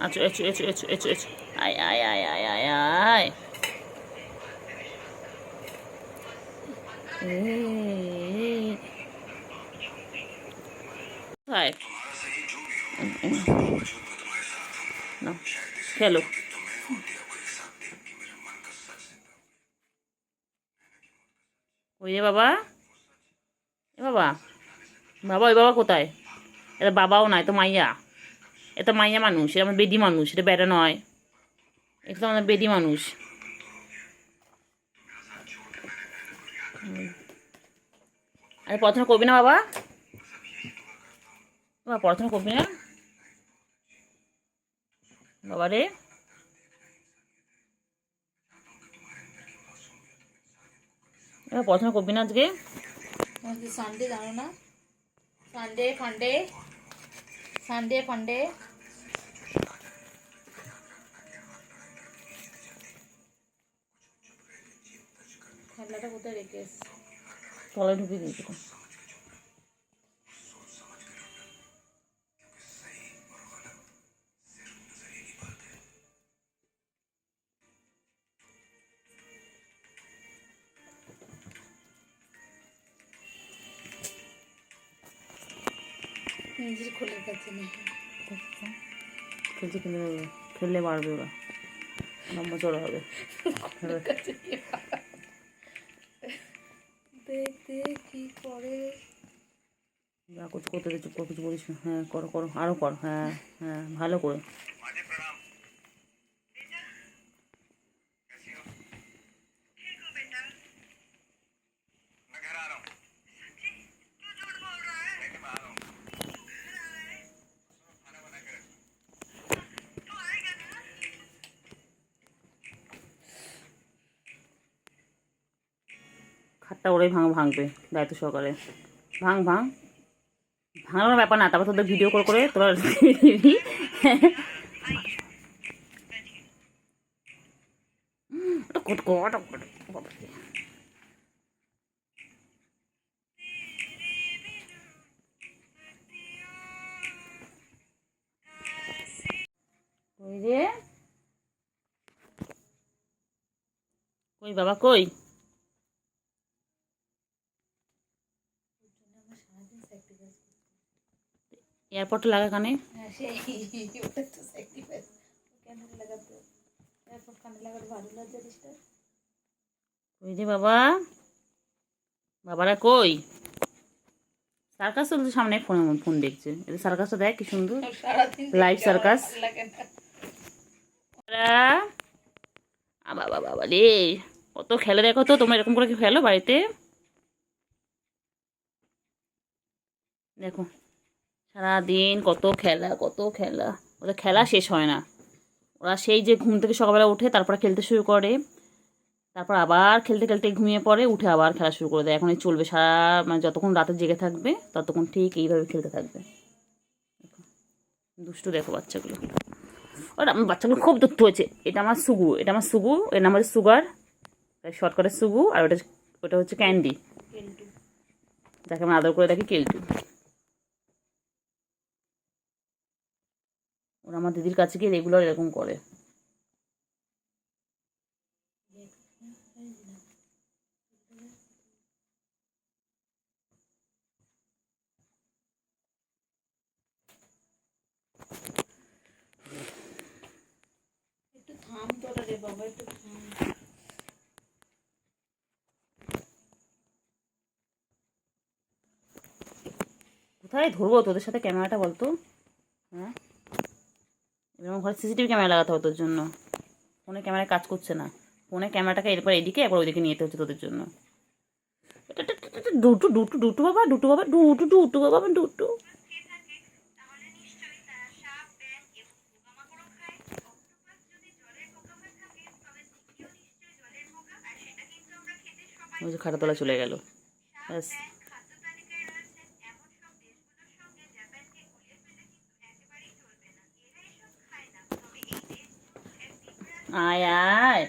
আচ্ছা এচু এচু এচু এচু এচু আয় আয় আয় আয় আয় আয় হায় না খেলো। ওই রে বাবা, এ বাবা, বাবা ওই বাবা কোথায়? এটা বাবাও নয়, তো মাইয়া। এটা মাইয়া মানুষ, এটা আমার বেডি মানুষ, এটা বেটা নয়। এটা তো আমাদের বেডি মানুষ। আরে পড়াশোনা করবি না বাবা? বাবা পড়াশোনা করবি না বাবা রে? এবার পড়াশোনা করবি না আজকে? সানডে জানো না? সানডে ফান্ডে, সানডে ফান্ডে। খেলাটা কোথায় রেখে এসছি? তলায় ঢুকিয়ে দিয়েছি। নিজের খোলের কাছে নেই। খেলছে কিনে দেবে, খেললে মারবে ওরা, লম্বা চড়া হবে। দেখতে কি করে? যা কিছু করতে দে, চুপ করে কিছু বলিস না। হ্যাঁ করো করো, আরও কর। হ্যাঁ হ্যাঁ ভালো করে। খাটটা ওরাই ভাঙবে দায়িত্ব সহকারে। ভাঙ ভাঙ, ভাঙানোর ব্যাপার না। তারপর তোদের ভিডিও করে তোরা দিবি। ওই রে, কই বাবা কই? এয়ারপোর্টে লাগা কানে। হ্যাঁ সেই ওটা তো স্যাক্রিফাইস। কেন লাগাতে? এয়ারপোর্ট কানে লাগাতে ভালো লাগে জিনিসটা। ওই যে বাবা, বাবারা কই? সার্কাস চলছে সামনে, ফোন দেখছে। এটা সার্কাসটা দেখ কি সুন্দর, লাইভ সার্কাস। বাবা বাবা রে, কত খেলে দেখো তো। তোমরা এরকম করে কি খেলো বাড়িতে? দেখো সারাদিন কত খেলা, কত খেলা। ওদের খেলা শেষ হয় না। ওরা সেই যে ঘুম থেকে সকালবেলা উঠে তারপরে খেলতে শুরু করে, তারপর আবার খেলতে খেলতে ঘুমিয়ে পড়ে, উঠে আবার খেলা শুরু করে দেয়। এখন এই চলবে সারা, মানে যতক্ষণ রাতে জেগে থাকবে ততক্ষণ ঠিক এইভাবে খেলতে থাকবে। দুষ্টু দেখো বাচ্চাগুলো। ওরা আমার বাচ্চাগুলো খুব দুষ্টু হয়েছে। এটা আমার সুগু, এটা আমার সুগু, এর নাম হচ্ছে সুগার, শর্ট করে সুগু। আর ওটা হচ্ছে ক্যান্ডি, যাকে আমরা আদর করে দেখি কেলটু। ওরা আমার দিদির কাছে গিয়ে রেগুলার এরকম করে। একটু থাম তোরা রে বাবা, একটু থাম। কোথায় ধরবো তোদের সাথে ক্যামেরাটা বলতো? হ্যাঁ, এরকম ঘরে সিসিটিভি ক্যামেরা লাগাতে হবে তোর জন্য। ফোনে ক্যামেরা কাজ করছে না। ফোনে ক্যামেরাটাকে এরপর এদিকে একবার ওইদিকে নিয়ে যেতে হচ্ছে তোদের জন্য। ডুটু ডুটু ডুটু বাবা, ডুটু বাবা, ডুটু ডুটু বাবা, ডুটু। ওই যে খাতা তোলা চলে গেল। ব্যাস। আয় আয়।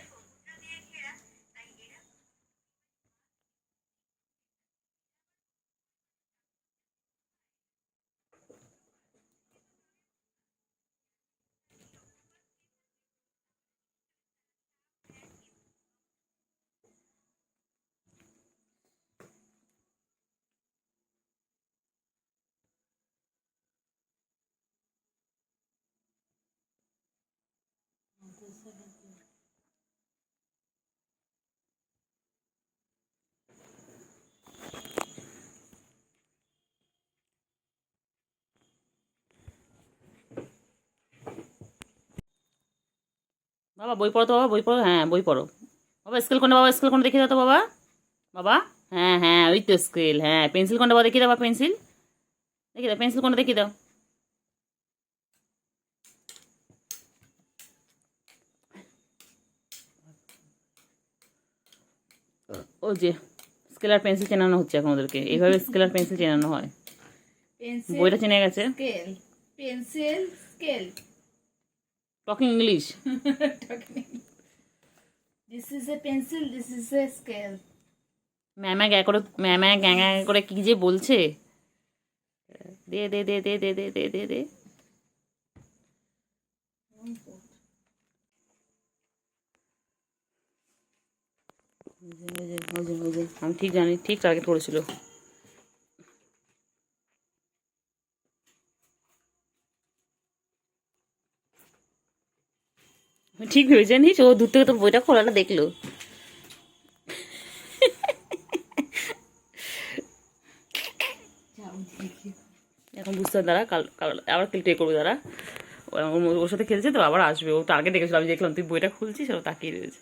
বাবা বই পড়ো তো, বাবা বই পড়ো, হ্যাঁ বই পড়ো। বাবা স্কেল কোনটা, বাবা স্কেল কোনটা দেখিয়ে দাও তো বাবা। বাবা হ্যাঁ হ্যাঁ ওই তো স্কেল, হ্যাঁ পেন্সিল কোনটা বাবা দেখিয়ে দাও, বাবা পেন্সিল দেখিয়ে দাও, পেন্সিল কোনটা দেখিয়ে দাও। ও যে স্কেল আর পেন্সিল চেনানো হচ্ছে এখন ওদেরকে, এইভাবে স্কেল আর পেন্সিল চেনানো হয়। পেন্সিল বইটা চেনে গেছে। Scale, pencil scale. Talking English. This is a pencil, this is a scale. ম্যামা গ্যা করে, ম্যামা গ্যাঙা করে কি যে বলছে। দে দে দে দে দে দে দে দে দে। আমি ঠিক জানি, ঠিক টার্গেট করেছিল। ঠিক ভেবে জানিস, ও দূর থেকে তোর বইটা খোলাটা দেখলো। এখন বুঝতে হবে, দাঁড়া কাল কাল আবার প্লে করবে, দাঁড়া। ওর সাথে খেলছে তো, আবার আসবে, ও টার্গেট দেখেছিল, আমি দেখলাম তুই বইটা খুলছিস, ও তাকিয়ে রয়েছে।